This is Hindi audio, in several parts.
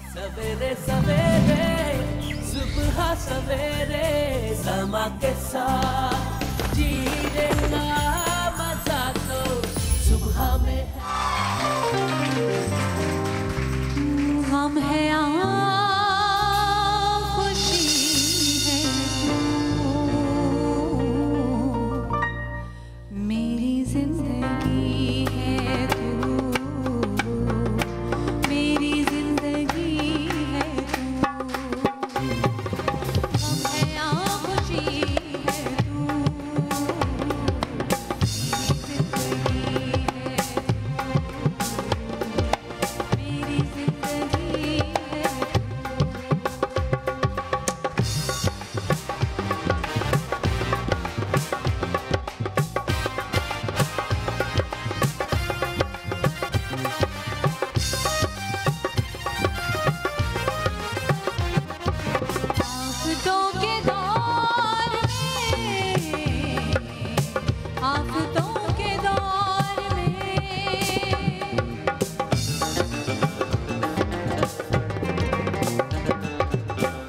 सवेरे सवेरे सुबह सवेरे समा के साथ जीने का मजा तो सुबह में है। हम हैं खुशी है मेरी जिंदगी है तू, मेरी जिंदगी है तू। हम हैं खुशी है तू, मेरी जिंदगी है आफतों के दौर में, आफतों के दौर में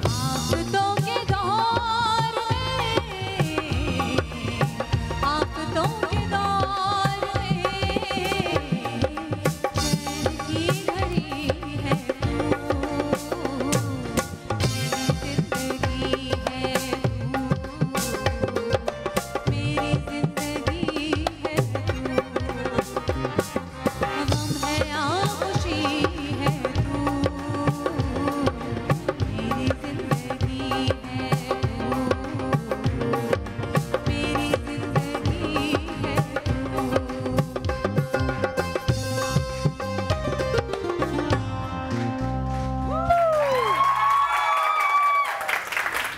आफतों के दौर में, आफतों के दौर में चैन की घड़ी है तू, मेरी जिंदगी है तू, मेरी जिंदगी है तू। हम हैं खुशी है तू, मेरी जिंदगी है तू, मेरी जिंदगी है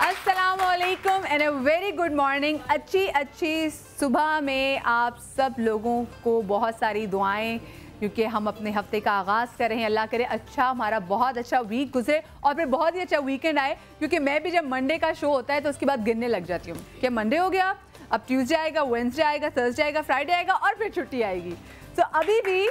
अस्सलामुअलैकुम and a very good morning. अच्छी सुबह में आप सब लोगों को बहुत सारी दुआएं, क्योंकि हम अपने हफ्ते का आगाज़ कर रहे हैं। अल्लाह करे अच्छा हमारा बहुत अच्छा वीक गुजरे और फिर बहुत ही अच्छा वीकेंड आए, क्योंकि मैं भी जब मंडे का शो होता है तो उसके बाद गिनने लग जाती हूँ कि मंडे हो गया, अब ट्यूसडे आएगा, वेडनेसडे आएगा, थर्सडे आएगा, फ्राइडे आएगा और फिर छुट्टी आएगी। तो अभी भी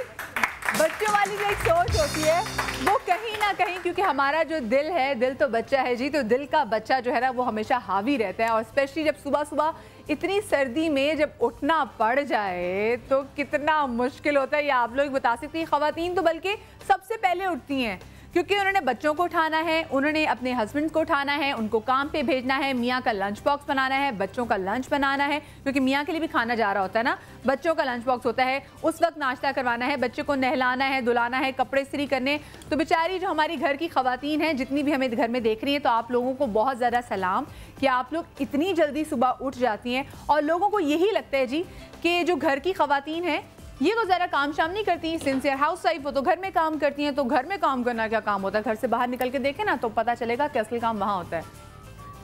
बच्चों वाली जो एक सोच होती है वो कहीं ना कहीं, क्योंकि हमारा जो दिल है, दिल तो बच्चा है जी, तो दिल का बच्चा जो है ना वो हमेशा हावी रहता है। और स्पेशली जब सुबह सुबह इतनी सर्दी में जब उठना पड़ जाए तो कितना मुश्किल होता है, ये आप लोग बता सकती हैं। ख़वातीन तो बल्कि सबसे पहले उठती हैं, क्योंकि उन्होंने बच्चों को उठाना है, उन्होंने अपने हस्बैंड को उठाना है, उनको काम पे भेजना है, मियाँ का लंच बॉक्स बनाना है, बच्चों का लंच बनाना है, क्योंकि मियाँ के लिए भी खाना जा रहा होता है ना, बच्चों का लंच बॉक्स होता है, उस वक्त नाश्ता करवाना है, बच्चे को नहलाना है, धुलाना है, कपड़े इस्त्री करने। तो बेचारी जो हमारी घर की ख़वातीन हैं, जितनी भी हमें घर में देख रही हैं, तो आप लोगों को बहुत ज़्यादा सलाम कि आप लोग इतनी जल्दी सुबह उठ जाती हैं। और लोगों को यही लगता है जी कि जो घर की ख़वातीन हैं ये तो ज़रा काम शाम नहीं करती, सिंसियर हाउस वाइफ हो तो घर में काम करती हैं। तो घर में काम करना क्या काम होता है, घर से बाहर निकल के देखें ना तो पता चलेगा कि असली काम वहाँ होता है।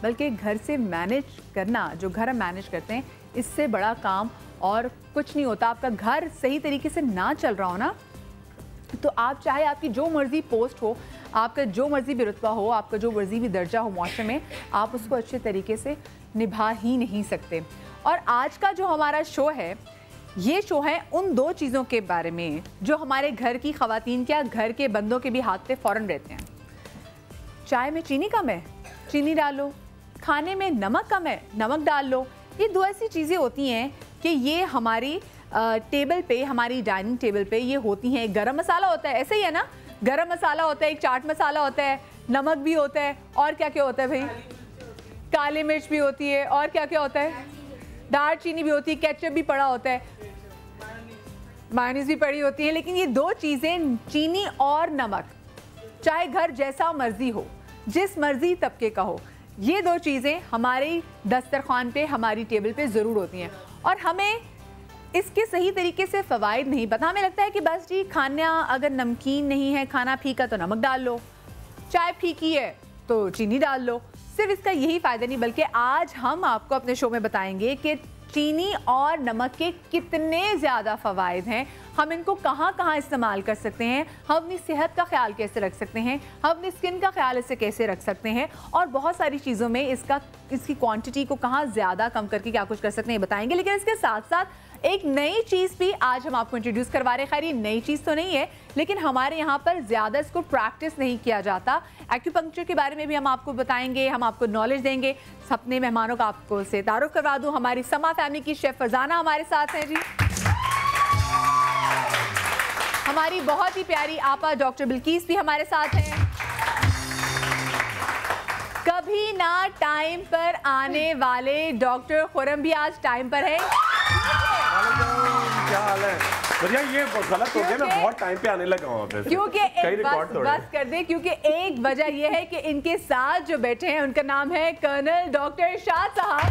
बल्कि घर से मैनेज करना, जो घर हम मैनेज करते हैं, इससे बड़ा काम और कुछ नहीं होता। आपका घर सही तरीके से ना चल रहा हो ना, तो आप चाहे आपकी जो मर्ज़ी पोस्ट हो, आपका जो मर्ज़ी भी रुतबा हो, आपका जो मर्ज़ी भी दर्जा हो मुआशरे में, आप उसको अच्छे तरीके से निभा ही नहीं सकते। और आज का जो हमारा शो है, ये शो है उन दो चीज़ों के बारे में जो हमारे घर की ख़वातीन क्या घर के बंदों के भी हाथ पे फ़ौरन रहते हैं। चाय में चीनी कम है, चीनी डालो, खाने में नमक कम है, नमक डाल लो। ये दो ऐसी चीज़ें होती हैं कि ये हमारी टेबल पे, हमारी डाइनिंग टेबल पे ये होती हैं। गरम मसाला होता है, ऐसे ही है ना, गरम मसाला होता है, एक चाट मसाला होता है, नमक भी होता है, और क्या क्या होता है भाई, काली मिर्च भी होती है, और क्या क्या होता है, दार चीनी भी होती है, केचप भी पड़ा होता है, मायोनीज भी पड़ी होती है। लेकिन ये दो चीज़ें, चीनी और नमक, चाहे घर जैसा मर्जी हो, जिस मर्जी तबके का हो, ये दो चीज़ें हमारे दस्तरखान पे, हमारी टेबल पे ज़रूर होती हैं। और हमें इसके सही तरीके से फ़वाइद नहीं पता। हमें लगता है कि बस जी खाना अगर नमकीन नहीं है, खाना फीका तो नमक डाल लो, चाय फीकी है तो चीनी डाल लो। सिर्फ इसका यही फ़ायदा नहीं, बल्कि आज हम आपको अपने शो में बताएंगे कि चीनी और नमक के कितने ज़्यादा फ़वाइद हैं, हम इनको कहाँ कहाँ इस्तेमाल कर सकते हैं, हम अपनी सेहत का ख्याल कैसे रख सकते हैं, हम अपनी स्किन का ख्याल इससे कैसे रख सकते हैं, और बहुत सारी चीज़ों में इसकी क्वांटिटी को कहाँ ज़्यादा कम करके क्या कुछ कर सकते हैं बताएंगे। लेकिन इसके साथ साथ एक नई चीज़ भी आज हम आपको इंट्रोड्यूस करवा रहे हैं। खैर ये नई चीज़ तो नहीं है, लेकिन हमारे यहाँ पर ज़्यादा इसको प्रैक्टिस नहीं किया जाता। एक्यूपंक्चर के बारे में भी हम आपको बताएंगे, हम आपको नॉलेज देंगे। अपने मेहमानों का आपको से तारुफ करवा दूँ, हमारी समा फैमिली की शेफ फरजाना हमारे साथ हैं जी। हमारी बहुत ही प्यारी आपा डॉक्टर बिल्किस भी हमारे साथ हैं। कभी ना टाइम पर आने वाले डॉक्टर खुरम भी आज टाइम पर है। क्या हाल है? भैया ये गलत हो गया, मैं बहुत टाइम पे आने लगा हूँ क्योंकि बस कर दे, क्योंकि एक वजह यह है कि इनके साथ जो बैठे हैं उनका नाम है कर्नल डॉक्टर शाह साहब,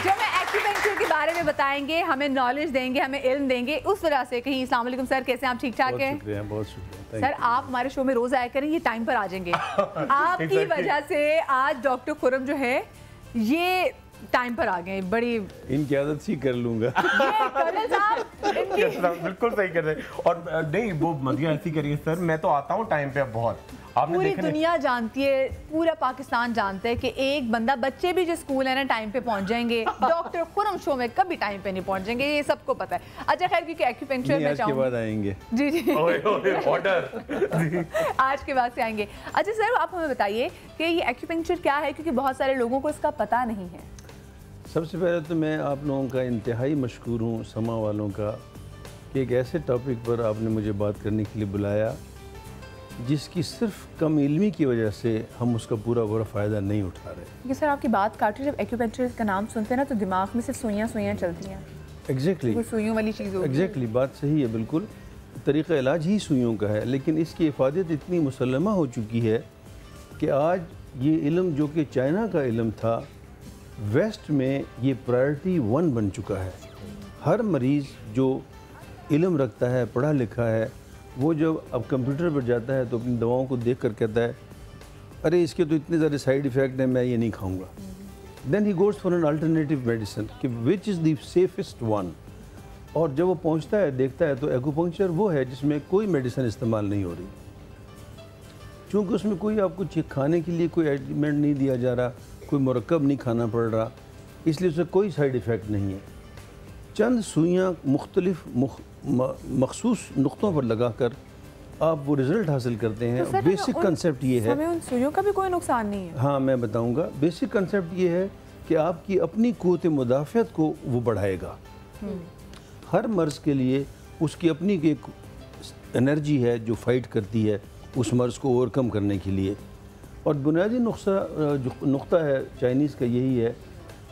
जो हमें एक्यूपंक्चर के बारे में बताएंगे, हमें नॉलेज देंगे, हमें इल्म देंगे। उस वजह से कहीं अस्सलाम वालेकुम सर, कैसे आप? ठीक ठाक हैं? बहुत शुक्रिया सर, आप हमारे शो में रोज आया करें, ये टाइम पर आ जाएंगे। आपकी वजह से आज डॉक्टर खुरम जो है ये टाइम पर आ गए। बड़ी इनकी आदत सी कर लूंगा। कर्नल साहब बिल्कुल सही कर रहे हैं। और नहीं, वो मदिया ऐसी करिए सर, मैं तो आता हूँ टाइम पे। अब बहुत आपने पूरी देखा दुनिया जानती है, पूरा पाकिस्तान जानता है कि एक बंदा, बच्चे भी जो स्कूल है ना टाइम पे पहुंच जाएंगे, डॉक्टर खुरम शो में कभी टाइम पे नहीं पहुंच जाएंगे, ये सबको पता है। अच्छा खैर, क्योंकि एक्यूपंक्चर में के बाद आएंगे। जी जी ऑर्डर आज के बाद से आएंगे। अच्छा सर, आप हमें बताइए कि ये एक्यूपंक्चर क्या है, क्योंकि बहुत सारे लोगों को इसका पता नहीं है। सबसे पहले तो मैं आप लोगों का इंतहाई मशकूर हूँ, समा वालों का, कि एक ऐसे टॉपिक पर आपने मुझे बात करने के लिए बुलाया जिसकी सिर्फ कम इल्मी की वजह से हम उसका पूरा फ़ायदा नहीं उठा रहे। क्योंकि सर आपकी बात काट रही, जब एक्यूपंक्चर का नाम सुनते हैं ना तो दिमाग में सिर्फ सुइयाँ चलती हैं। एग्जैक्टली, सुइयों वाली चीज़ होगी। एग्जैक्टली, बात सही है, बिल्कुल तरीक़ा इलाज ही सुइयों का है, लेकिन इसकी इफ़ादत इतनी मुसल्लमा हो चुकी है कि आज ये इल्म जो कि चाइना का इल्म था, वेस्ट में ये प्रायोरिटी 1 बन चुका है। हर मरीज़ जो इल्म रखता है, पढ़ा लिखा है, वो जब अब कंप्यूटर पर जाता है तो अपनी दवाओं को देख कर कहता है अरे इसके तो इतने ज़्यादा साइड इफ़ेक्ट हैं, मैं ये नहीं खाऊंगा। Then he goes for an alternative medicine कि which is the safest one. और जब वो पहुंचता है, देखता है, तो एक्यूपंक्चर वो है जिसमें कोई मेडिसिन इस्तेमाल नहीं हो रही, चूँकि उसमें कोई आपको खाने के लिए कोई एडमेंट नहीं दिया जा रहा, कोई मुरक्कब नहीं खाना पड़ रहा, इसलिए उसे कोई साइड इफ़ेक्ट नहीं है। चंद सुइयाँ मुख्तलिफ मखसूस नुक्तों पर लगाकर आप वो रिज़ल्ट हासिल करते हैं। तो बेसिक कंसेप्ट ये है, हमें उन सुइयों का भी कोई नुकसान नहीं है। हाँ मैं बताऊंगा। बेसिक कंसेप्ट ये है कि आपकी अपनी क़ुव्वत मुदाफ़अत को वो बढ़ाएगा। हर मर्ज़ के लिए उसकी अपनी एक एनर्जी है जो फाइट करती है उस मर्ज़ को ओवरकम करने के लिए। और बुनियादी नुक्ता है चाइनीज़ का यही है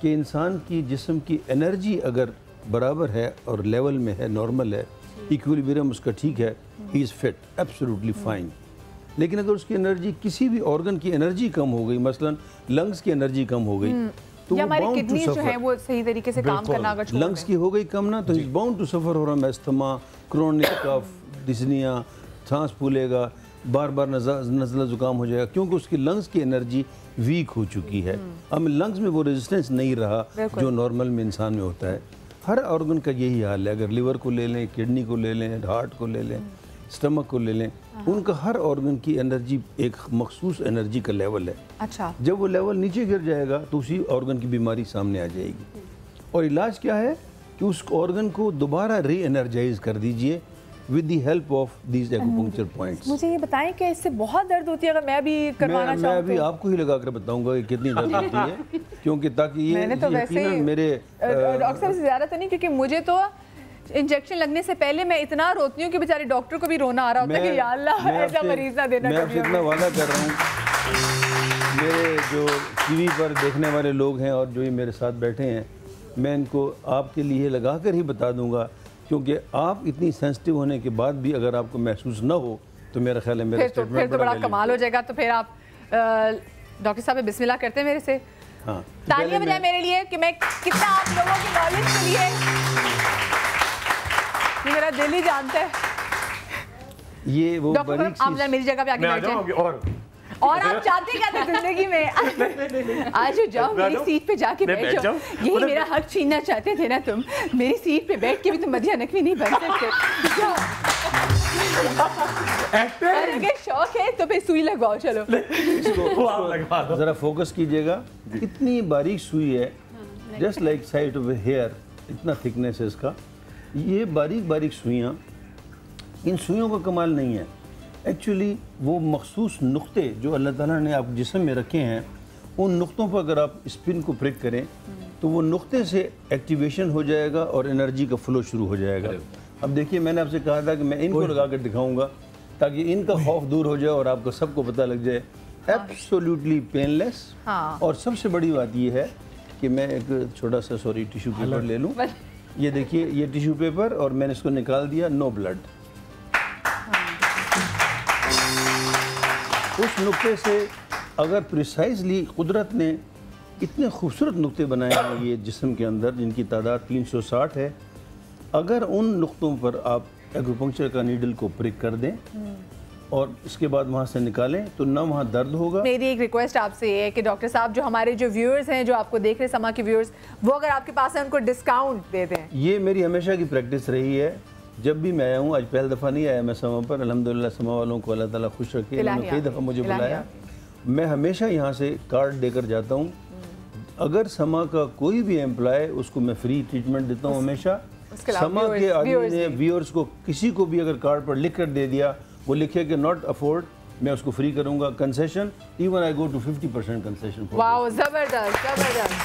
कि इंसान की जिस्म की एनर्जी अगर बराबर है और लेवल में है, नॉर्मल है, इक्विलिब्रियम उसका ठीक है, he is fit, absolutely fine. लेकिन अगर उसकी एनर्जी, किसी भी ऑर्गन की एनर्जी कम हो गई, मसलन लंग्स की एनर्जी कम हो गई, तो या वो हमारी बाउंड टू किडनी जो है सफ़र। वो सही तरीके से काम करना अगर छोड़ लंग्स की हो गई कम ना, तो इज बाउंड टू सफ़र हो रहा है अस्थमा, क्रोनिक कफ, डिस्निया, सांस फूलेगा, बार बार नज़ला ज़ुकाम हो जाएगा, क्योंकि उसकी लंग्स की एनर्जी वीक हो चुकी है। अब लंग्स में वो रेजिस्टेंस नहीं रहा जो नॉर्मल में इंसान में होता है। हर ऑर्गन का यही हाल है। अगर लिवर को ले लें, किडनी को ले लें, हार्ट को ले लें, स्टमक को ले लें, उनका हर ऑर्गन की एनर्जी एक मखसूस एनर्जी का लेवल है। अच्छा, जब वो लेवल नीचे गिर जाएगा तो उसी ऑर्गन की बीमारी सामने आ जाएगी। और इलाज क्या है कि उस ऑर्गन को दोबारा री एनर्जाइज कर दीजिए with the help of these acupuncture points. मुझे ये बताएं कि इससे बहुत दर्द होती है अगर मैं भी करवाना चाहूँ? मैं अभी आपको ही लगा कर बताऊंगा कि कितनी दर्द होती है, क्योंकि ताकि ये मैंने तो वैसे ही मेरे डॉक्टर साहब से ज़्यादा तो नहीं, क्योंकि मुझे तो इंजेक्शन लगने से पहले मैं इतना रोती हूँ कि बेचारे डॉक्टर को भी रोना आ रहा होता है कि या अल्लाह ऐसा मरीज ना देना। मैं आपसे इतना वादा कर रहा हूँ, मेरे जो टीवी पर देखने वाले लोग हैं और जो ये मेरे साथ बैठे हैं, मैं इनको आपके लिए लगा कर ही बता दूंगा, क्योंकि आप इतनी सेंसिटिव होने के बाद भी अगर आपको महसूस ना हो तो मेरा ख्याल है मेरा स्टेटमेंट फिर तो बड़ा कमाल हो जाएगा। तो फिर आप डॉक्टर साहब बिस्मिल्लाह करते हैं मेरे से। हाँ, तालियां बजाएं मेरे लिए कि मैं कितना आप लोगों की नॉलेज के लिए, ये मेरा दिल ही जानता है। ये वो डॉक्टर आप मेरी जगह पे आके बैठ जाएं। और आप चाहते क्या थे जिंदगी में? आज जाओ मेरी सीट पे जाके बैठ जाओ। यही मेरा हक छीनना चाहते थे ना तुम? मेरी सीट पे बैठ के भी तुम मदिया नकवी नहीं बन सकते। अगर शौक है तो फिर सुई लगवाओ, चलो। जरा फोकस कीजिएगा, इतनी बारीक सुई है, just like side of a hair, इतना थिकनेस है इसका। ये बारीक बारीक सुइयाँ, इन सुइयों का कमाल नहीं है, एक्चुअली वो मखसूस नुक्ते जो अल्लाह ताला ने आप जिस्म में रखे हैं, उन नुक्तों पर अगर आप स्पिन को प्रिक करें तो वो नुक्ते से एक्टिवेशन हो जाएगा और एनर्जी का फ्लो शुरू हो जाएगा। अब देखिए, मैंने आपसे कहा था कि मैं इनको लगा कर दिखाऊंगा ताकि इनका खौफ दूर हो जाए और आपको सबको पता लग जाए। Absolutely painless. और सबसे बड़ी बात ये है कि मैं एक छोटा सा टिश्यू पेपर ले लूँ। ये देखिए, ये टिश्यू पेपर और मैंने इसको निकाल दिया, नो ब्लड। उस नुक्ते से अगर प्रिसाइजली कुदरत ने इतने खूबसूरत नुक्ते बनाए हैं ये जिस्म के अंदर, जिनकी तादाद 360 है, अगर उन नुक्तों पर आप एक्यूपंक्चर का नीडल को प्रिक कर दें और इसके बाद वहाँ से निकालें तो ना वहाँ दर्द होगा। मेरी एक रिक्वेस्ट आपसे ये है कि डॉक्टर साहब, जो हमारे जो व्यूअर्स हैं, जो आपको देख रहे समा के व्यूअर्स, वो अगर आपके पास है उनको डिस्काउंट दे दें। ये मेरी हमेशा की प्रैक्टिस रही है, जब भी मैं आया हूँ, आज पहली दफ़ा नहीं आया मैं समा पर, अल्हम्दुलिल्लाह समा वालों को अल्लाह ताला खुश रखे, उन्होंने कई दफ़ा मुझे बुलाया, मैं हमेशा यहाँ से कार्ड देकर जाता हूँ। अगर समा का कोई भी एम्प्लॉय, उसको मैं फ्री ट्रीटमेंट देता हूँ हमेशा। समा के आदमी ने व्यूअर्स को, किसी को भी अगर कार्ड पर लिख कर दे दिया, वो लिखे कि नॉट अफोर्ड, मैं उसको फ्री करूँगा। Concession, even I go to 50% concession. वाह, जबरदस्त जबरदस्त।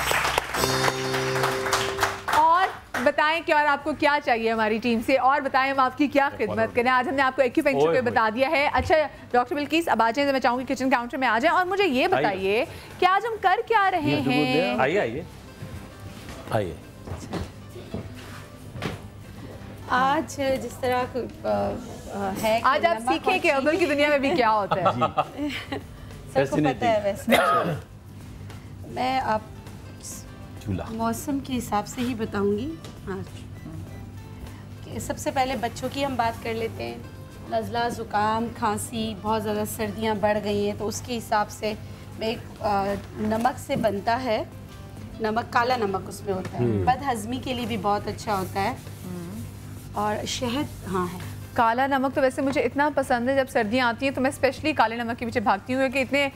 और बताएं कि और आपको क्या चाहिए हमारी टीम से, और बताएं हम आपकी क्या खिदमत करें। आज हमने आपको एक्यूपंक्चर पे बता दिया है। अच्छा डॉक्टर बिल्किस, अब आ जाए, मैं चाहूँगी किचन काउंटर में आ जाएं और मुझे ये बताइए कि आज हम कर क्या रहे हैं। आइए आइए आइए। आज जिस तरह है, आज आप सीखें कि अव्वल की दुनिया में भी क्या होता है। सबको पता है वैसे। मैं आप मौसम के हिसाब से ही बताऊंगी। आज सबसे पहले बच्चों की हम बात कर लेते हैं। नज़ला, ज़ुकाम, खांसी, बहुत ज़्यादा सर्दियां बढ़ गई हैं, तो उसके हिसाब से नमक से बनता है, नमक, काला नमक उसमें होता है, बदहज़मी के लिए भी बहुत अच्छा होता है। और शहद, हाँ है। काला नमक तो वैसे मुझे इतना पसंद है, जब सर्दियाँ आती हैं तो मैं स्पेशली काले नमक के पीछे भागती हूँ कि इतने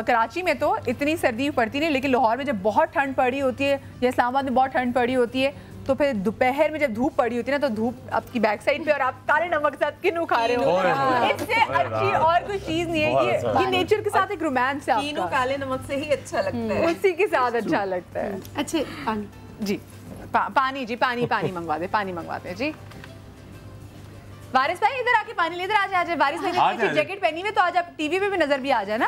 कराची में तो इतनी सर्दी पड़ती नहीं, लेकिन लाहौर में जब बहुत ठंड पड़ी होती है या इस्लामाबाद में बहुत ठंड पड़ी होती है, तो फिर दोपहर में जब धूप पड़ी होती है ना, तो धूप आपकी बैक साइड पे और आप काले नमक के साथ किन्नू खा रहे हो, इससे अच्छी और कोई चीज़ नहीं है। ये नेचर के साथ एक रोमांस है, किन्नू काले नमक से ही अच्छा लगता है, उसी के साथ अच्छा लगता है। अच्छा पानी जी, पानी जी, पानी मंगवा दे, पानी मंगवाते हैं जी। वारिस भाई इधर आके पानी लेकर आ जाए। वारिस भाई ने जैकेट पहनी हुई, तो आज आप टीवी पे भी नजर भी आ जाए ना।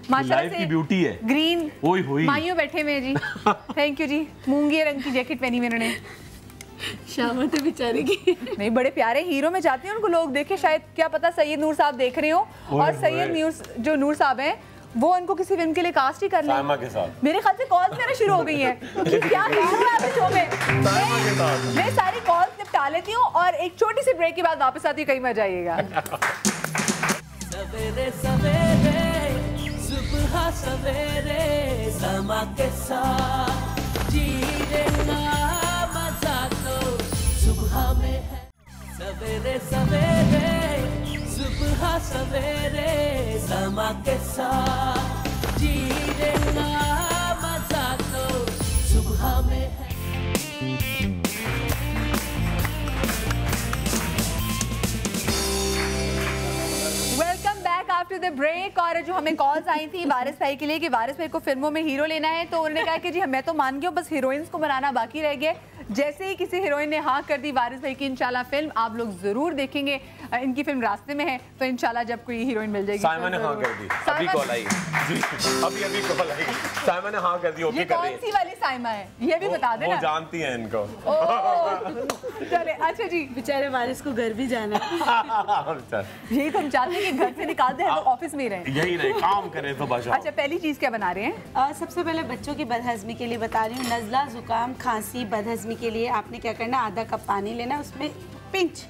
माशाल्लाह से ब्यूटी है, ग्रीन माइयों बैठे हुए जी। थैंक यू जी। मूंगी रंग की जैकेट पहनी हुई उन्होंने। शामत है बेचारे की। नहीं, बड़े प्यारे हीरो में जाते हैं, उनको लोग देखे, शायद क्या पता सैयद नूर साहब देख रहे हो, और सैयद नूर साहब हैं, वो उनको किसी फिल्म के लिए कास्ट ही करना है के साथ। मेरे ख्याल से कॉल्स मेरे शुरू हो गई हैं कि क्या शो में मैं सारी कॉल्स निपटा लेती हूँ और एक छोटी सी ब्रेक के बाद वापस आती हूँ। कहीं मजा आइएगा। सवेरे सवेरे सुबह सवेरे समा के साथ जीने का मजा तो सुबह में है। सवेरे सवेरे सुबह सवेरे समा के साथ जीने का मजा तो सुबह में है। Welcome back after the break. और जो हमें कॉल्स आई थी वारिस भाई के लिए कि वारिस भाई को फिल्मों में हीरो लेना है, तो उन्होंने कहा कि जी मैं तो मान गया, बस हीरोइंस को बनाना बाकी रह गया। जैसे ही किसी हीरोइन ने हाँ कर दी वारिस भाई की इंशाल्लाह फिल्म आप लोग जरूर देखेंगे। इनकी फिल्म रास्ते में है, तो इंशाल्लाह जब कोई हीरोइन मिल जाएगी। साइमन ने हाँ कर दी, अभी कॉल आई जी, अभी कॉल आई। साइमन ने हाँ कर दी, ओके कर दी। कौन सी वाली साइमा है ये भी बता देना। वो जानती हैं इनको। चले अच्छा जी, बेचारे वारिस को घर भी जाना है। यही तो हम चाहते हैं कि घर से निकाल दे, हम ऑफिस में ही रहें, यही रहे, काम करें तो बचा। अच्छा पहली चीज क्या बना रहे हैं? सबसे पहले बच्चों की बदहज़मी के लिए बता रही हूँ। नज़ला, ज़ुकाम, खांसी, बदहज़मी के लिए आपने क्या करना, आधा कप पानी लेना है, उसमें पिंच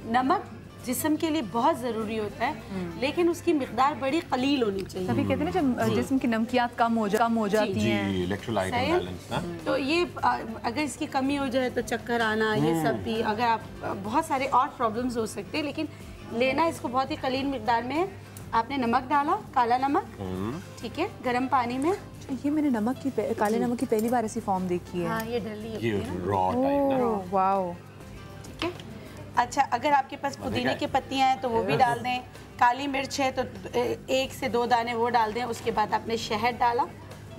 नमक जिस्म के लिए बहुत ज़रूरी होता है, लेकिन उसकी मिकदार बड़ी कलील होनी चाहिए। तभी कहते हैं ना जब जिस्म की नमकियात कम हो जाती हैं, इलेक्ट्रोलाइट इम्बैलेंस ना, तो ये अगर इसकी कमी हो जाए तो चक्कर आना, ये सब भी, अगर आप बहुत सारे और प्रॉब्लम्स हो सकते हैं, लेकिन लेना इसको बहुत ही कलील मिकदार में है। आपने नमक डाला, काला नमक, ठीक है, गर्म पानी में ये मैंने नमक की काले नमक की पहली बार ऐसी फॉर्म देखी है। हाँ, ये डली ये होती है ना। रॉ टाइप ना। Oh wow. ठीक है। अच्छा, अगर आपके पास पुदीने की पत्तियां हैं तो वो भी डाल दें। काली मिर्च है तो 1 से 2 दाने वो डाल दें। उसके बाद आपने शहद डाला,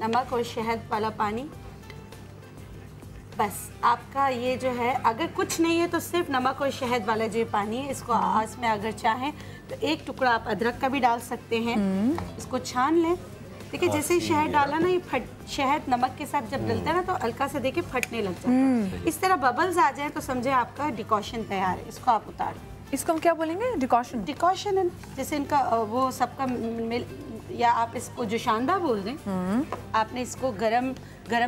नमक और शहद वाला पानी। बस आपका ये जो है, अगर कुछ नहीं है तो सिर्फ नमक और शहद वाला जो पानी है, इसको आस में अगर चाहें तो 1 टुकड़ा आप अदरक का भी डाल सकते हैं। इसको छान लें। देखिए जैसे ही शहद डाला ना, ये शहद नमक के साथ जब डलता है ना तो हल्का सा देखिए फटने लग जाता है। इस तरह बबल्स आ जाए तो समझे आपका डिकॉशन तैयार है। इसको आप उतार दें। इसको हम क्या बोलेंगे? डिकॉशन। डिकॉशन है ना, जैसे इनका वो सबका मिल, या आप इसको जोशांदा बोल दें। आपने इसको गरम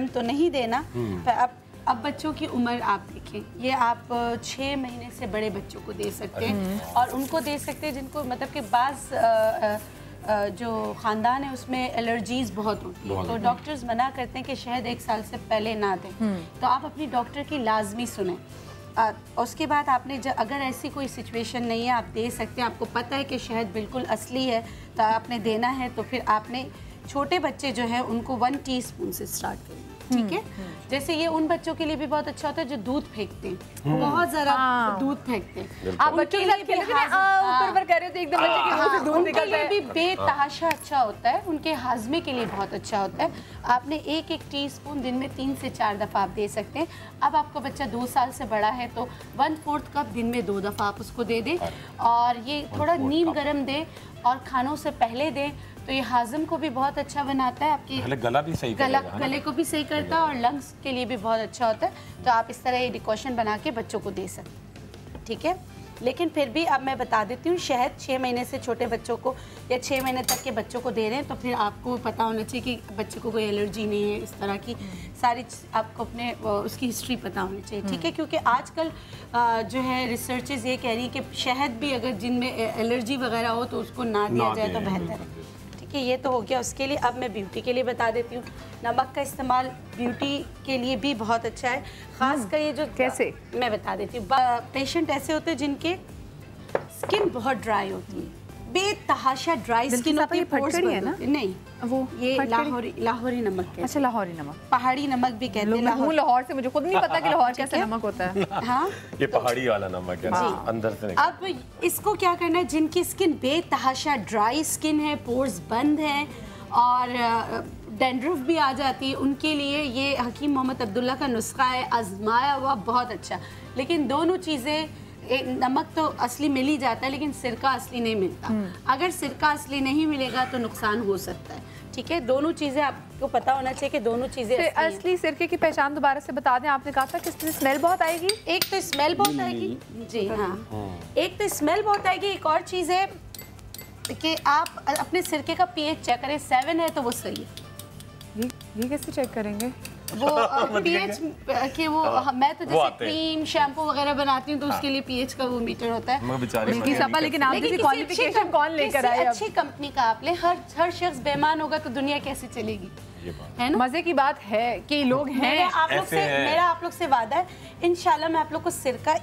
तो नहीं देना। पर अब बच्चों की उम्र आप देखें, ये आप 6 महीने से बड़े बच्चों को दे सकते हैं और उनको दे सकते हैं जिनको मतलब कि बाज़ जो ख़ानदान है उसमें एलर्जीज़ बहुत होती है, तो डॉक्टर्स मना करते हैं कि शहद 1 साल से पहले ना दें। तो आप अपनी डॉक्टर की लाजमी सुनें। उसके बाद आपने अगर ऐसी कोई सिचुएशन नहीं है, आप दे सकते हैं। आपको पता है कि शहद बिल्कुल असली है तो आपने देना है, तो फिर आपने छोटे बच्चे जो है उनको 1 टीस्पून से स्टार्ट करें। ठीक है। जैसे ये उन बच्चों के लिए भी बहुत अच्छा होता है जो दूध फेंकते हैं, बहुत ज़रा दूध फेंकते हैं। आप बच्चों के लिए ऊपर कर रहे थे, एकदम बच्चे के मुंह से दूध निकलता है। उनके लिए भी बेतहाशा अच्छा होता है, उनके हाजमे के लिए बहुत अच्छा होता है। आपने 1-1 टीस्पून दिन में 3 से 4 दफ़ा आप दे सकते हैं। अब आपका बच्चा 2 साल से बड़ा है तो 1/4 कप दिन में 2 दफ़ा आप उसको दे दें और ये थोड़ा नीम गर्म दें और खानों से पहले दें, तो ये हाजम को भी बहुत अच्छा बनाता है। आपकी गला भी सही करेगा, गले को भी सही करता है और लंग्स के लिए भी बहुत अच्छा होता है। तो आप इस तरह ये डिकॉशन बना के बच्चों को दे सकते हैं। ठीक है। लेकिन फिर भी अब मैं बता देती हूँ, शहद 6 महीने से छोटे बच्चों को या 6 महीने तक के बच्चों को दे रहे हैं तो फिर आपको पता होना चाहिए कि बच्चे को कोई एलर्जी नहीं है, इस तरह की सारी आपको अपने उसकी हिस्ट्री पता होनी चाहिए। ठीक है। क्योंकि आजकल जो है रिसर्चेस ये कह रही है कि शहद भी अगर जिनमें एलर्जी वगैरह हो तो उसको ना दिया जाए तो बेहतर है। कि ये तो हो गया उसके लिए। अब मैं ब्यूटी के लिए बता देती हूँ। नमक का इस्तेमाल ब्यूटी के लिए भी बहुत अच्छा है, खास कर ये जो कैसे मैं बता देती हूँ। पेशेंट ऐसे होते हैं जिनके स्किन बहुत ड्राई होती है, बेतहाशा ड्राई स्किन होती है, फटकड़ी है ना? नहीं, वो ये लाहौरी नमक कहते हैं। अच्छा, लाहौरी नमक, पहाड़ी नमक भी कहते हैं। मैं हूँ लाहौर से, मुझे खुद नहीं पता कि लाहौर कैसा नमक होता है। हाँ, ये पहाड़ी वाला नमक है अंदर से। अब इसको क्या करना है, जिनकी स्किन बेतहाशा ड्राई स्किन है, पोर्स बंद हैं और डैंड्रफ भी आ जाती है, उनके लिए ये हकीम मोहम्मद अब्दुल्ला का नुस्खा है, आजमाया हुआ, बहुत अच्छा। लेकिन दोनों चीज़ें, नमक तो असली मिल ही जाता है लेकिन सिरका असली नहीं मिलता। अगर सिरका असली नहीं मिलेगा तो नुकसान हो सकता है। ठीक है। दोनों चीज़ें आपको पता होना चाहिए कि दोनों चीज़ें असली सिरके की पहचान दोबारा से बता दें। आपने कहा था कि इसमें स्मेल बहुत आएगी। एक तो स्मेल बहुत आएगी जी, हाँ, एक तो स्मेल बहुत आएगी। एक और चीज़ है कि आप अपने सिरके का पीएच चेक करें, 7 है तो वो सही है। ये कैसे चेक करेंगे? वो पीएच के वो मैं तो जैसे क्रीम शैम्पू वगैरह बनाती हूँ तो उसके लिए पीएच का वो मीटर होता है। लेकिन आप जैसी क्वालिफिकेशन कौन लेकर आए? अच्छी कंपनी का आप ले। हर शख्स बेईमान होगा तो दुनिया कैसे चलेगी, है ना? मजे की बात है कि लोग हैं। मेरा आप लोग से वादा है, इंशाल्लाह मैं आप लोग को सिरका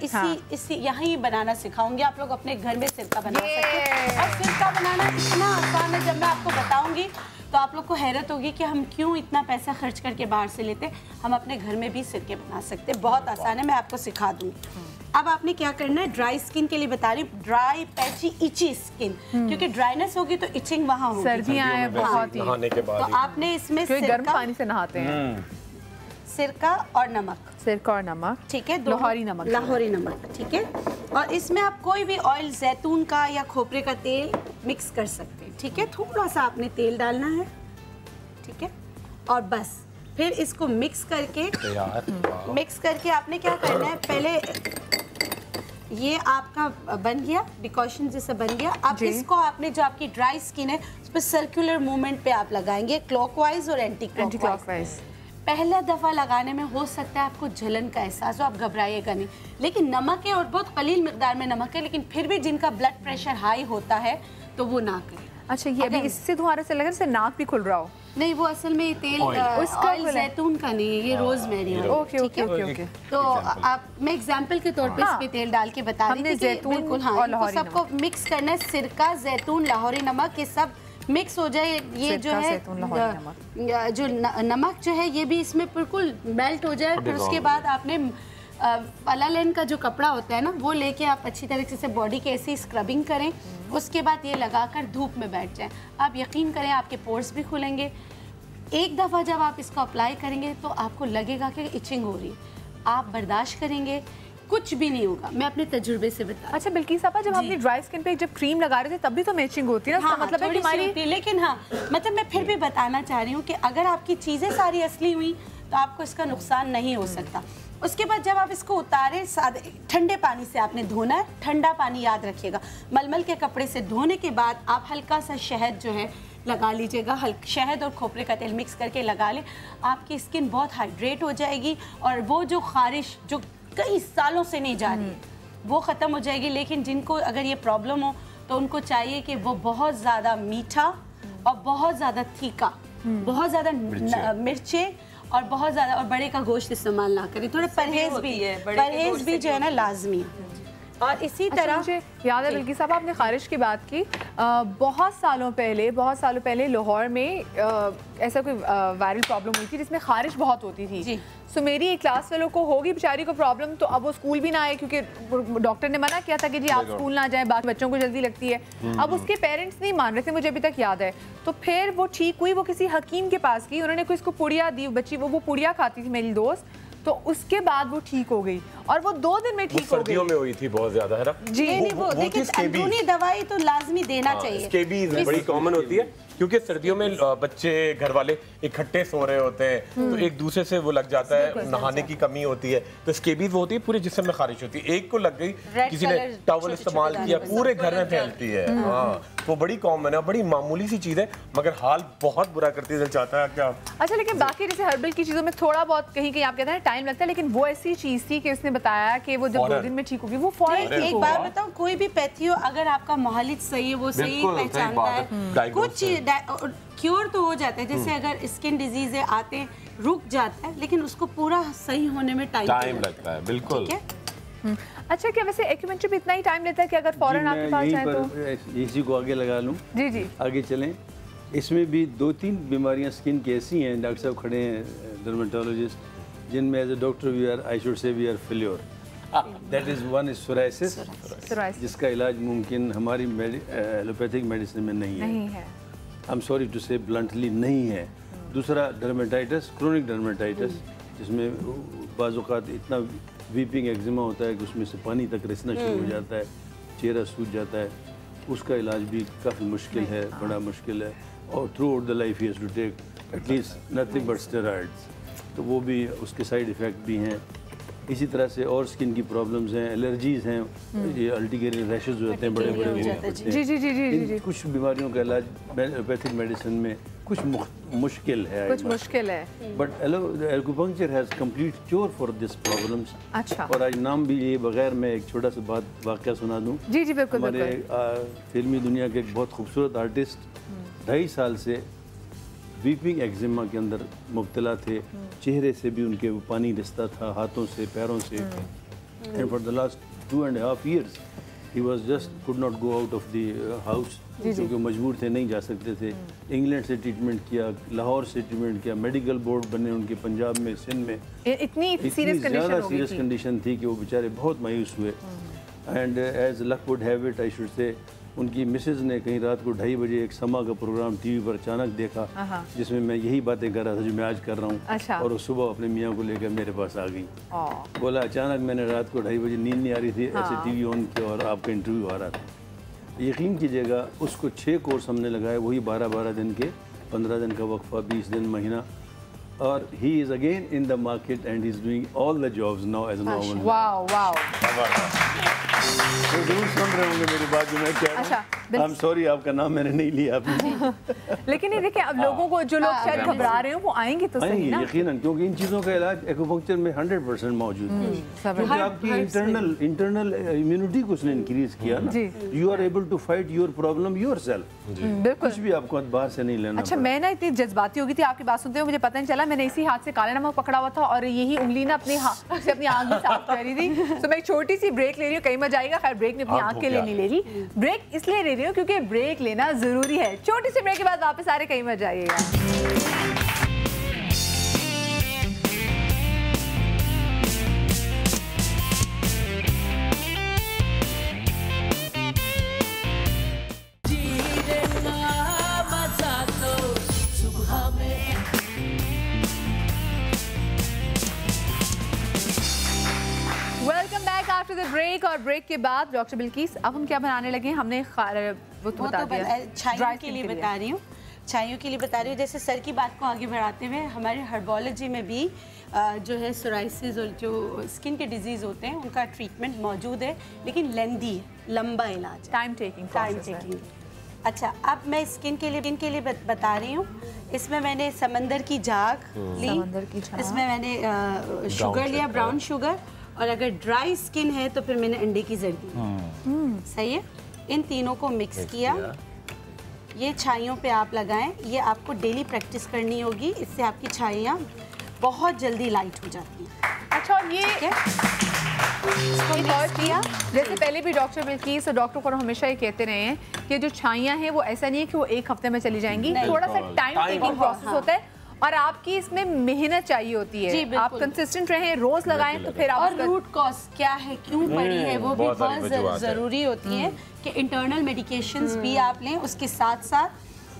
इसी यहाँ ही बनाना सिखाऊंगी। आप लोग अपने घर में सिरका बना सकते हैं और सिरका बनाना इतना आसान है, जब मैं आपको बताऊंगी तो आप लोग को हैरत होगी कि हम क्यों इतना पैसा खर्च करके बाहर से लेते। हम अपने घर में भी सिरके बना सकते हैं, बहुत आसान है, मैं आपको सिखा दूंगी। अब आपने क्या करना है, ड्राई स्किन के लिए बता रही हूँ, ड्राई पैची इची स्किन, क्योंकि ड्राइनेस होगी तो इचिंग वहाँ होगी। सर्दियाँ हैं बहुत ही, नहाने के बाद तो आपने इसमें गर्म पानी से नहाते हैं। सिरका और नमक, सिरका और नमक, ठीक है, लाहौरी नमक, लाहौरी नमक, ठीक है। और इसमें आप कोई भी ऑयल, जैतून का या खोपरे का तेल मिक्स कर सकते हैं। ठीक है। थोड़ा सा आपने तेल डालना है, ठीक है, और बस फिर इसको मिक्स करके आपने क्या करना है, पहले ये आपका बन गया डिकॉशन जैसा बन गया। अब इसको आपने जो आपकी ड्राई स्किन है उस पर सर्कुलर मूवमेंट पे आप लगाएंगे, क्लॉकवाइज और एंटी क्लॉकवाइज। पहला दफ़ा लगाने में हो सकता है आपको जलन का एहसास हो, आप घबराइएगा नहीं। लेकिन नमक है और बहुत कलील मिकदार में नमक है, लेकिन फिर भी जिनका ब्लड प्रेशर हाई होता है तो वो ना करें। अच्छा, ये अभी इससे तुम्हारे से लग रहा है नाक भी खुल रहा हो। नहीं, वो असल में ये तेल ऑयल जैतून का नहीं है, ये रोजमेरी है। Okay okay okay. तो आप, मैं एग्जांपल के तौर पे इस पे तेल डाल के बता रही थी कि बिल्कुल हाँ, सबको मिक्स करना है। सिरका, जैतून, लाहौरी नमक, ये सब मिक्स हो जाए ये जो है जो नमक जो है ये भी इसमें बिल्कुल मेल्ट हो जाए। फिर उसके बाद आपने पलालेन का जो कपड़ा होता है ना वो लेके आप अच्छी तरीके से बॉडी के ऐसी स्क्रबिंग करें। उसके बाद ये लगाकर धूप में बैठ जाएं। आप यकीन करें आपके पोर्स भी खुलेंगे। एक दफ़ा जब आप इसको अप्लाई करेंगे तो आपको लगेगा कि इचिंग हो रही है, आप बर्दाश्त करेंगे, कुछ भी नहीं होगा। मैं अपने तजुर्बे से बता। अच्छा बिल्किस आपा, जब हमने ड्राई स्किन पे जब क्रीम लगा रहे थे तब भी तो मैचिंग होती है ना? हाँ, मतलब है कि हमारी, लेकिन हाँ मतलब मैं फिर भी बताना चाह रही हूँ कि अगर आपकी चीज़ें सारी असली हुई तो आपको इसका नुकसान नहीं हो सकता। उसके बाद जब आप इसको उतारें सादे ठंडे पानी से आपने धोना है। ठंडा पानी याद रखिएगा। मलमल के कपड़े से धोने के बाद आप हल्का सा शहद जो है लगा लीजिएगा। शहद और खोपरे का तेल मिक्स करके लगा लें। आपकी स्किन बहुत हाइड्रेट हो जाएगी और वो जो खारिश जो कई सालों से नहीं जा रही है वो ख़त्म हो जाएगी। लेकिन जिनको अगर ये प्रॉब्लम हो तो उनको चाहिए कि वो बहुत ज़्यादा मीठा और बहुत ज़्यादा तीखा, बहुत ज़्यादा मिर्चें और बहुत ज़्यादा और बड़े का गोश्त इस्तेमाल ना करें। थोड़ा परहेज भी जो है ना लाजमी है। और इसी तरह मुझे याद है बिल्किस साहब आपने खारिश की बात की। बहुत सालों पहले लाहौर में ऐसा कोई वायरल प्रॉब्लम हुई थी जिसमें खारिश बहुत होती थी। सो मेरी एक क्लास फेलो को होगी बेचारी को प्रॉब्लम, तो अब वो स्कूल भी ना आए क्योंकि डॉक्टर ने मना किया था कि जी आप स्कूल ना जाएं, बाकी बच्चों को जल्दी लगती है। अब उसके पेरेंट्स नहीं मान रहे थे, मुझे अभी तक याद है। तो फिर वो ठीक हुई, वो किसी हकीम के पास गई, उन्होंने कोई इसको पुड़िया दी, बच्ची वो पुड़िया खाती थी मेरी दोस्त, तो उसके बाद वो ठीक हो गई और वो 2 दिन में ठीक हो गई। सर्दियों में हुई थी बहुत ज्यादा है ना जी। नहीं वो देखिए अंदरूनी दवाई तो लाजमी देना चाहिए। स्केबीज बड़ी कॉमन होती है क्योंकि सर्दियों में बच्चे घर वाले इकट्ठे सो रहे होते हैं तो एक दूसरे से वो लग जाता है, नहाने की कमी होती है तो स्केबीज वो होती है, पूरे जिस्म में खारिश होती है। एक को लग गई, किसी ने टॉवल इस्तेमाल किया, पूरे घर में फैलती है। हाँ वो बड़ी कॉमन है, बड़ी मामूली सी चीज है मगर हाल बहुत बुरा करती है। दिल चाहता है क्या। अच्छा लेकिन बाकी जैसे हर्बल की चीजों में थोड़ा बहुत कहीं कहीं आप कहते हैं टाइम लगता है, लेकिन वो ऐसी चीज थी कि उसने बताया कि वो जब 2 दिन में ठीक होगी वो फौरन। एक बात बताऊं, कोई भी पैथियो अगर आपका मोहलिज सही है, वो सही पहचानता है, कुछ क्योर तो हो जाता है। जैसे अगर स्किन डिजीज आते हैं रुक जाता है लेकिन उसको पूरा सही होने में टाइम लगता है। बिल्कुल। ठीक है। अच्छा क्या वैसे एक्यूमेंचर भी इतना ही टाइम लेता है कि अगर फौरन आपके पास जाए तो? इसी को आगे लगा लूँ। जी जी आगे चलें। इसमें भी 2-3 बीमारियां स्किन की ऐसी हैं, डॉक्टर साहब खड़े हैं डर्मेटोलॉजिस्ट, जिनमें as a doctor we are I should say we are failure. That is one is psoriasis, जिसका इलाज मुमकिन हमारी एलोपैथिक मेडिसिन में नहीं है। I am sorry to say bluntly नहीं है। दूसरा डर्मेटाइटिस, क्रोनिक डर्मेटाइटिस, जिसमें बाज़ औक़ात इतना वीपिंग एक्जिमा होता है कि उसमें से पानी तक रिसना शुरू हो जाता है, चेहरा सूज जाता है। उसका इलाज भी काफ़ी मुश्किल है, बड़ा मुश्किल है और throughout the life he has to take at least nothing but steroids, तो वो भी उसके साइड इफ़ेक्ट भी हैं। इसी तरह से और स्किन की प्रॉब्लम्स हैं, एलर्जीज़ हैं, ये अर्टिकेरियल रैशेज होते हैं, बड़े बड़े जी जी जी जी। कुछ बीमारियों का इलाज एलोपैथिक मेडिसिन में कुछ मुश्किल है, but acupuncture has complete cure for this problems. अच्छा। और आज नाम भी ये बगैर मैं एक छोटा सा वाक़या सुना दूँ। जी जी बिल्कुल। हमारे फिल्मी दुनिया के एक बहुत खूबसूरत आर्टिस्ट 2.5 साल से वीपिंग एक्जिमा के अंदर मुब्तला थे। चेहरे से भी उनके पानी रिसता था, हाथों से, पैरों से। And for the last 2.5 years he was just could not go out of the house, क्योंकि मजबूर थे, नहीं जा सकते थे। इंग्लैंड से ट्रीटमेंट किया, लाहौर से ट्रीटमेंट किया, मेडिकल बोर्ड बने उनके पंजाब में, सिंध में। इतनी ज़्यादा सीरियस कंडीशन थी कि वो बेचारे बहुत मायूस हुए। And as luck would have it, I should say, उनकी मिसेज ने कहीं रात को 2:30 बजे एक समा का प्रोग्राम टीवी पर अचानक देखा, जिसमें मैं यही बातें कर रहा था जो मैं आज कर रहा हूँ। अच्छा। और वो सुबह अपने मियाँ को लेकर मेरे पास आ गई। बोला अचानक मैंने रात को 2:30 बजे नींद नहीं आ रही थी, ऐसे टीवी ऑन किया और आपका इंटरव्यू आ रहा था। यकीन कीजिएगा उसको 6 कोर्स हमने लगाए, वही 12-12 दिन के, 15 दिन का वक्फा, 20 दिन, महीना, और he is again in the market and he is doing all the jobs now as normal. Wow wow. तो जरूर सुन रहे होंगे मेरी बात जो मैं कह रहा हूँ। आई एम सॉरी आपका नाम मैंने नहीं लिया आपने। लेकिन ये देखिए अब लोगों को, जो लोग शायद घबरा रहे हो वो आएंगे तो सही ना? यकीनन, क्योंकि इन चीज़ों का इलाज एक्यूपंक्चर में 100% मौजूद है, क्योंकि आपकी इंटरनल इम्यूनिटी को उसने इंक्रीज किया ना। You are able to fight your problem yourself. कुछ भी आपको बाहर से नहीं लेना। अच्छा मैं ना इतनी जज्बाती हो गई थी आपकी बात सुनते हुए, मुझे पता नहीं चला, मैंने इसी हाथ से काला नमक पकड़ा हुआ था और यही उंगली ना अपनी हाथ से अपनी आंख भी साफ कर रही थी। तो मैं एक छोटी सी ब्रेक ले रही हूँ, कहीं मत जाएगा। खैर ब्रेक में अपनी आंख के लिए नहीं ले रही, ब्रेक इसलिए ले रही हूँ क्योंकि ब्रेक लेना जरूरी है। छोटी सी ब्रेक के बाद वापस आ रहे, कहीं मत जाइएगा। Welcome back after the break. और ब्रेक के बाद डॉक्टर बिल्किस, अब हम क्या बनाने लगे? हमने वो तो बता दिया। छाइयों के लिए बता रही हूँ, छाइयों के लिए बता रही हूँ। जैसे सर की बात को आगे बढ़ाते हुए हमारे हर्बोलॉजी में भी जो है सोराइसिस और जो स्किन के डिजीज़ होते हैं उनका ट्रीटमेंट मौजूद है, लेकिन लेंदी है, लंबा इलाज, टाइम टेकिंग। अच्छा, अब मैं स्किन के लिए बता रही हूँ। इसमें मैंने समंदर की झाग ली, इसमें मैंने शुगर लिया, ब्राउन शुगर, और अगर ड्राई स्किन है तो फिर मैंने अंडे की जर्दी। सही है। इन तीनों को मिक्स किया। ये छाइयों पे आप लगाएं। ये आपको डेली प्रैक्टिस करनी होगी, इससे आपकी छाइयाँ बहुत जल्दी लाइट हो जाती हैं। अच्छा, और ये एक और किया, जैसे पहले भी डॉक्टर बिल्किस और डॉक्टर को हमेशा ये कहते रहे हैं कि जो छाइयाँ हैं वो ऐसा नहीं है कि वो एक हफ्ते में चली जाएंगी, थोड़ा सा टाइम टेकिंग प्रोसेस होता है और आपकी इसमें मेहनत चाहिए होती है। आप कंसिस्टेंट रहें, रोज लगाएं तो फिर आप। और रूट कॉज क्या है, क्यों पड़ी है, वो भी बहुत जरूरी होती है कि इंटरनल मेडिकेशंस भी आप लें, उसके साथ साथ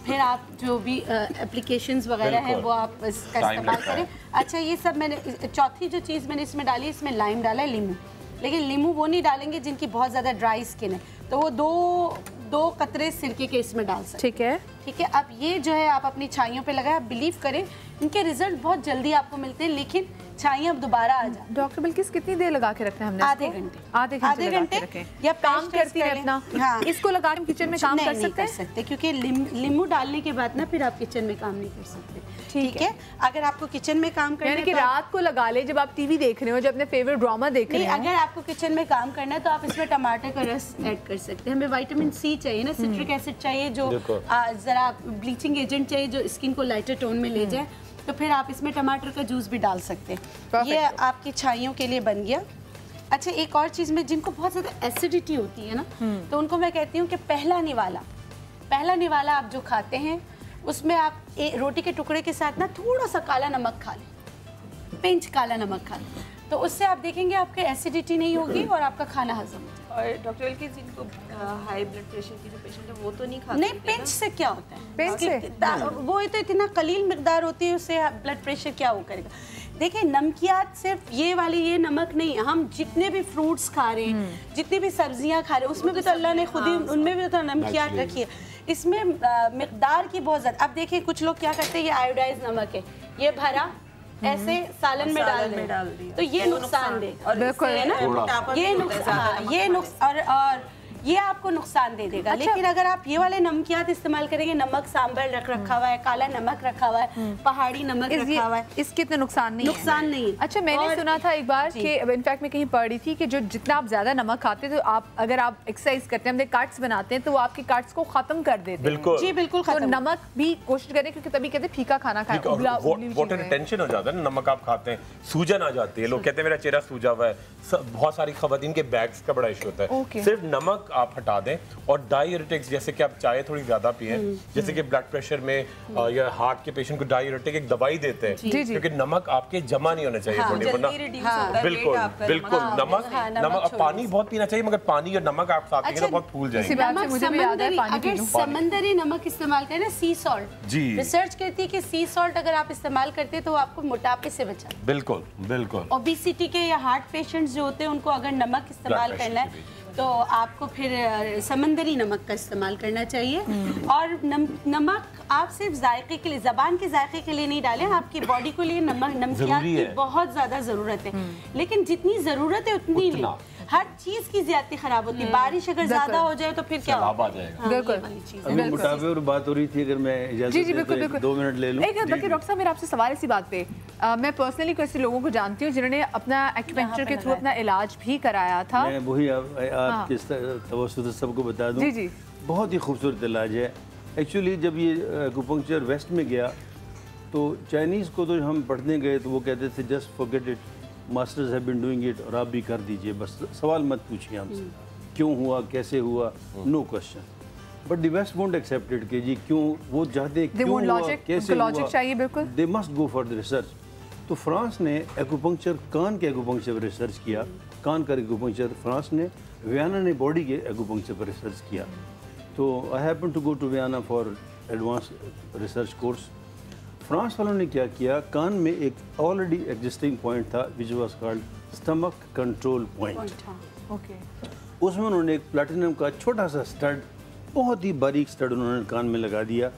फिर आप जो भी एप्लीकेशंस वगैरह हैं वो आप इसका इस्तेमाल करें। अच्छा, ये सब मैंने, चौथी जो चीज़ मैंने इसमें डाली, इसमें लाइम डाला है, लीमू। लेकिन लीमू वो नहीं डालेंगे जिनकी बहुत ज़्यादा ड्राई स्किन है, तो वो दो कतरे सिरके के इसमें डाल सकते। ठीक है। अब ये जो है आप अपनी छाइयों पे लगाएं। आप बिलीव करें इनके रिजल्ट बहुत जल्दी आपको मिलते हैं, लेकिन छाइयाँ अब दोबारा आ जाए। डॉक्टर बिल्किस कितनी देर लगा के रखते हैं हमने? आधे घंटे या काम करती है अपना। हाँ। इसको लगा के किचन में काम कर सकते क्योंकि लीमू डालने के बाद ना फिर आप किचन में काम नहीं कर सकते। ठीक है। अगर आपको किचन में काम करना है, रात को लगा ले जब आप टीवी देख रहे हो, जब अपने फेवरेट ड्रामा देख रहे हो। अगर आपको किचन में काम करना है तो आप इसमें टमाटर का रस ऐड कर सकते हैं। हमें विटामिन सी चाहिए ना, सिट्रिक एसिड चाहिए, जो जरा ब्लीचिंग एजेंट चाहिए जो स्किन को लाइटर टोन में ले जाए, तो फिर आप इसमें टमाटर का जूस भी डाल सकते हैं। ये आपकी छाइयों के लिए बन गया। अच्छा, एक और चीज़ में, जिनको बहुत ज़्यादा एसिडिटी होती है ना, तो उनको मैं कहती हूँ कि पहला निवाला आप जो खाते हैं उसमें आप रोटी के टुकड़े के साथ ना थोड़ा सा काला नमक खा लें, पिंच काला नमक खा लें, तो उससे आप देखेंगे आपके एसिडिटी नहीं होगी और आपका खाना हजम हो जाएगा। और डॉक्टर बिल्किस, जिनको हाई ब्लड प्रेशर की जो पेशेंट है वो तो नहीं खाते? नहीं, पिंच से क्या होता है? पिंच से वो तो इतना कलील मिकदार होती है, उससे ब्लड प्रेशर क्या वो करेगा। देखिए, नमकियात सिर्फ ये नमक नहीं है। हम जितने भी फ्रूट्स खा रहे हैं, जितनी भी सब्जियां खा रहे हैं, उसमें भी तो अल्लाह ने खुद ही उनमें भी तो नमकियात रखी है। इसमें मिकदार की बहुत ज़्यादा। अब देखिए, कुछ लोग क्या करते हैं, ये आयोडाइज नमक है, ये भरा ऐसे सालन में डाल दी, तो ये नुकसान दे, है ना, ये नुकसान, और ये आपको नुकसान दे देगा। अच्छा। लेकिन अगर आप ये वाले नमकियात इस्तेमाल करेंगे, नमक सांबर रखा हुआ है, काला नमक रखा हुआ है, पहाड़ी नमक रखा हुआ है, इसके इतना नुकसान नहीं है। अच्छा, मैंने सुना था एक बार कि इनफैक्ट मैं कहीं पढ़ रही थी कि जो जितना आप ज्यादा नमक खाते हैं, तो आप अगर आप एक्सरसाइज करते हैं, अपने कट्स बनाते हैं, तो वो आपके कट्स को खत्म कर देते हैं। जी बिल्कुल। तो नमक भी कोशिश करें, क्योंकि तभी कहते हैं फीका खाना खाएं, वाटर रिटेंशन हो जाता है ना, नमक आप खाते हैं, सूजन आ जाती है, लोग कहते हैं मेरा चेहरा सूजा हुआ है। बहुत सारी खवातीन के बैग्स का बड़ा इशू होता है। सिर्फ नमक आप हटा दें, और डाययूरेटिक्स, जैसे कि आप चाय थोड़ी ज्यादा पिए, जैसे कि ब्लड प्रेशर में या हार्ट के पेशेंट को डाययूरेटिक एक दवाई देते हैं, क्योंकि नमक आपके जमा नहीं होना चाहिए बॉडी में। बिल्कुल नमक पानी बहुत पीना चाहिए, मगर पानी और नमक आप साथ पिएंगे तो बहुत फूल जाएंगे। अगर समंदरी नमक इस्तेमाल करें ना, सी सॉल्ट, रिसर्च कहती है कि सी सॉल्ट अगर आप इस्तेमाल करते हैं तो आपको मोटापे से बचाए। बिल्कुल। ओबेसिटी के या हार्ट पेशेंट्स जो होते हैं उनको अगर नमक इस्तेमाल करना है तो आपको फिर समंदरी नमक का इस्तेमाल करना चाहिए। और नमक आप सिर्फ जायके के लिए, ज़बान के जायके के लिए नहीं डालें, आपकी बॉडी को लिए नमकियात की बहुत ज़्यादा ज़रूरत है, लेकिन जितनी ज़रूरत है उतनी लें। हर चीज की ज्यादती खराब होती है। बारिश अगर ज्यादा हो जाए तो फिर क्या होगा? बिल्कुल। मोटापे और बात हो रही थी, अगर मैं इजाजत 2 मिनट ले लूं। बल्कि डॉक्टर साहब, मेरा आपसे सवाल इसी बात पे, मैं पर्सनली ऐसे लोगों को जानती हूँ जिन्होंने अपना एक्यूपंक्चर के थ्रू अपना इलाज भी कराया था। मैं वही आपके तवज्जुह सबको बता दूं, बहुत ही खूबसूरत इलाज है। एक्चुअली जब ये एक्यूपंक्चर वेस्ट में गया तो चाइनीज़ को तो हम पढ़ने गए तो वो कहते थे just forget it, masters have been doing it, और आप भी कर दीजिए, बस सवाल मत पूछिए हमसे। क्यों हुआ, कैसे हुआ, no question. But the west won't accept it कि जी क्यों, वो चाहते क्यों हुआ, कैसे हुआ, लॉजिक चाहिए बिल्कुल। They must go for the research. तो फ्रांस ने एक्यूपंक्चर, कान के एक्यूपंक्चर पर रिसर्च किया, कान का एक्यूपंक्चर फ्रांस ने, वियना ने बॉडी के एक्यूपंक्चर पर रिसर्च किया। तो I happen to go to Vienna for advance research course. France वालों ने क्या किया, कान में एक ऑलरेडी एग्जिस्टिंग पॉइंट था which was called stomach control point. Okay, उसमें उन्होंने एक प्लैटिनम का छोटा सा स्टड, बहुत ही बारीक स्टड उन्होंने कान में लगा दिया,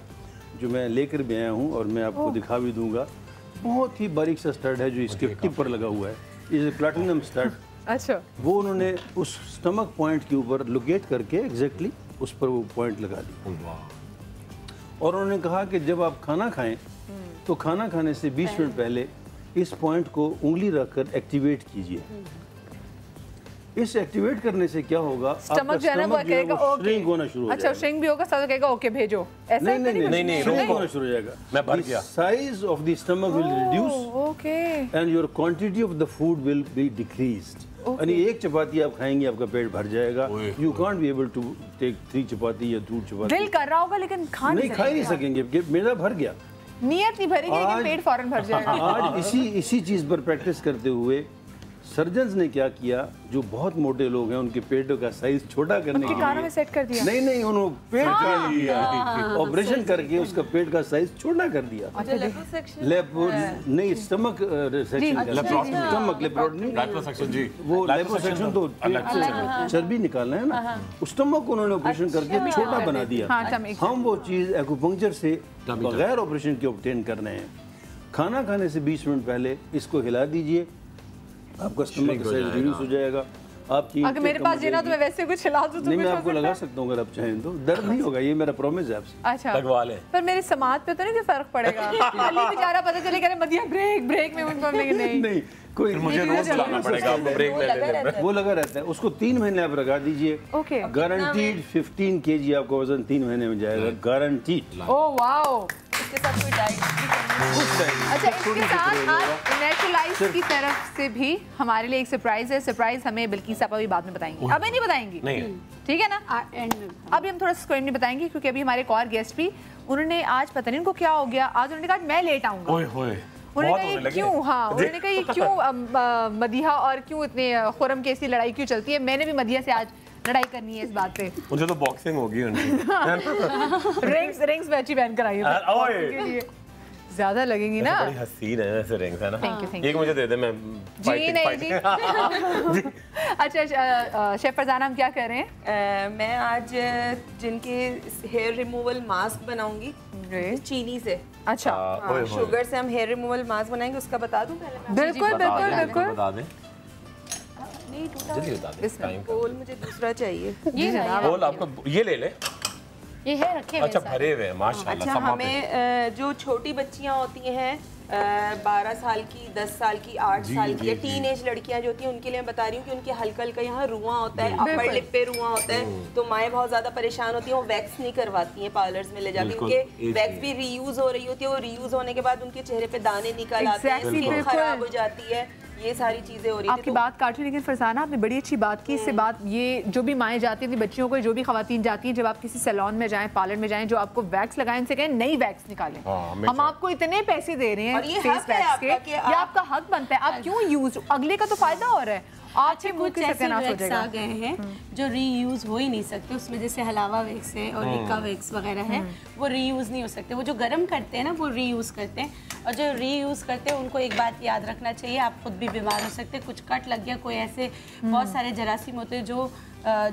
जो मैं लेकर भी आया हूँ और मैं आपको दिखा भी दूंगा। बहुत ही बारीक सा स्टड है जो इसके टिप पर लगा हुआ है, इस प्लैटिनम स्टड। अच्छा, वो उन्होंने उस स्टमक पॉइंट के ऊपर लोकेट करके एग्जैक्टली उस पर वो पॉइंट लगा दी। और उन्होंने कहा कि जब आप खाना खाएं तो खाना खाने से 20 मिनट पहले इस पॉइंट को उंगली रखकर एक्टिवेट कीजिए। इस एक्टिवेट करने से क्या होगा, स्टमक जो है ना वो कहेगा ओके, श्रिंक होना शुरू हो जाएगा। अच्छा, श्रिंक भी होगा, सब कहेगा ओके भेजो, ऐसा नहीं नहीं नहीं नहीं, श्रिंक होना शुरू हो जाएगा। मैं भर गया। Size of the stomach will reduce okay, and your quantity of the food will be decreased. यानी एक चपाती आप खाएंगे आपका पेट भर जाएगा। You can't be able to take 3 चपाती या 2 चपाती। दिल कर रहा होगा लेकिन खा नहीं, खा ही नहीं सकेंगे कि मेरा भर गया। नियत नहीं भरेगी लेकिन पेट फौरन भर जाएगा। आज इसी चीज़ पर प्रैक्टिस करते हुए सर्जन्स ने क्या किया, जो बहुत मोटे लोग हैं उनके पेटों का साइज छोटा करने के कानों में लिए सेट कर दिया। नहीं उन्होंने पेट का लिया, ऑपरेशन करके उसका पेट का साइज छोटा कर दिया। नहीं, स्टमक सेक्शन, स्टमक लेप्रोसेक्शन जी, वो लेप्रोसेक्शन तो चर्बी निकालना है ना, उस स्टमक को उन्होंने ऑपरेशन करके छोटा बना दिया। हम वो चीज़ एक्यूपंक्चर से बगैर ऑपरेशन के ऑब्टेन कर रहे हैं। खाना खाने से 20 मिनट पहले इसको हिला दीजिए, आपका स्टमक का साइज रिड्यूस हो जाएगा। आपकी अगर मेरे पास जीना तो मैं वैसे कुछ हिला दूं तो नहीं, मैं आपको लगा सकता हूँ अगर आप चाहें तो। दर्द नहीं होगा, ये मेरा प्रॉमिस है आपसे। अच्छा, लगवा ले। पर मेरे समाज पे तो नहीं कोई फर्क पड़ेगा। अली बेचारा पता चलेगा ना मदिया ब्रेक में उनको नहीं कोई मुझे रोज लाना पड़ेगा, ब्रेक ले। वो लगा रहता है, उसको 3 महीने आप लगा दीजिए। ओके, गारंटीड 15 kg आपका वजन 3 महीने में जाएगा, गारंटीड। Oh wow. इसके साथ कोई डाइट अच्छा, इसके साथ आज नेचुरलाइज की तरफ से भी हमारे लिए एक सरप्राइज है। सरप्राइज हमें बिल्किस आप अभी बाद में बताएंगी, अभी नहीं बताएंगी, ठीक है ना? एंड में अभी हम थोड़ा स्क्रीन में बताएंगे क्योंकि अभी हमारे एक और गेस्ट भी, उन्होंने आज पता नहीं उनको क्या हो गया, आज उन्होंने कहा मैं लेट आऊंगा। उन्होंने कहा ये क्यों, हाँ उन्होंने कहा ये क्यों मदिहा और क्यों इतने खुरम की ऐसी लड़ाई क्यों चलती है। मैंने भी मदिहा से आज लड़ाई करनी है इस बात पे। मुझे तो बॉक्सिंग होगी उनकी। रिंग्स में अच्छी पहन कर आई है, ज्यादा लगेंगी ना। बड़ी हसीन है ऐसे रिंग्स, है ना? Thank you. एक मुझे दे दे, मैं जी नहीं जी। अच्छा शेफ फरजाना, हम क्या कर रहे हैं? मैं आज जिनके हेयर रिमूवल मास्क बनाऊंगी चीनी से। अच्छा, शुगर से हम हेयर रिमूवल मास्क बनाएंगे, उसका बता दूं पहले मैं? बिल्कुल बिल्कुल बिल्कुल, बता दें, नहीं टूटा जल्दी बता दें। बोल मुझे दूसरा चाहिए। ये बोल आपको ये ले ले। ये है रखे हुए अच्छा, सारे। भरे हुए हैं माशाल्लाह। अच्छा, हमें जो छोटी बच्चियां होती हैं 12 साल की, 10 साल की, 8 साल की, टीन एज लड़कियां जो होती हैं, उनके लिए मैं बता रही हूँ कि उनके हल्का हल्का यहाँ रुआं होता है, अपर लिप पे रुआं होता है, तो माएँ बहुत ज्यादा परेशान होती हैं, वो वैक्स नहीं करवाती हैं पार्लर्स में ले जाके, उनके वैक्स भी रीयूज हो रही होती है, वो रीयूज होने के बाद उनके चेहरे पे दाने निकल आते हैं, स्किन खराब हो जाती है, ये सारी चीजें हो रही हैं। आपकी बात काट रही, लेकिन फरजाना आपने बड़ी अच्छी बात की। इससे बात ये, जो भी माएँ जाती हैं अपनी बच्चियों को, जो भी खवातीन जाती हैं, जब आप किसी सैलून में जाएं, पार्लर में जाएं, जो आपको वैक्स लगाएं, उनसे कहें नई वैक्स निकालें। हम आपको इतने पैसे दे रहे हैं फेस वैक्स के, ये आपका हक बनता है, आप क्यों यूज, अगले का तो फायदा हो रहा है, आपके मुंह की सत्यानाश हो जाएगा। आ गए हैं जो रीयूज हो ही नहीं सकते, उसमें जैसे हलावा वैक्स है और रिका वैक्स वगैरह है, वो रीयूज नहीं हो सकते। वो जो गर्म करते हैं ना, वो रीयूज करते हैं, और जो रीयूज करते हैं उनको एक बात याद रखना चाहिए, आप खुद भी बीमार हो सकते हैं। कुछ कट लग गया, कोई ऐसे बहुत सारे जरासीम होते हैं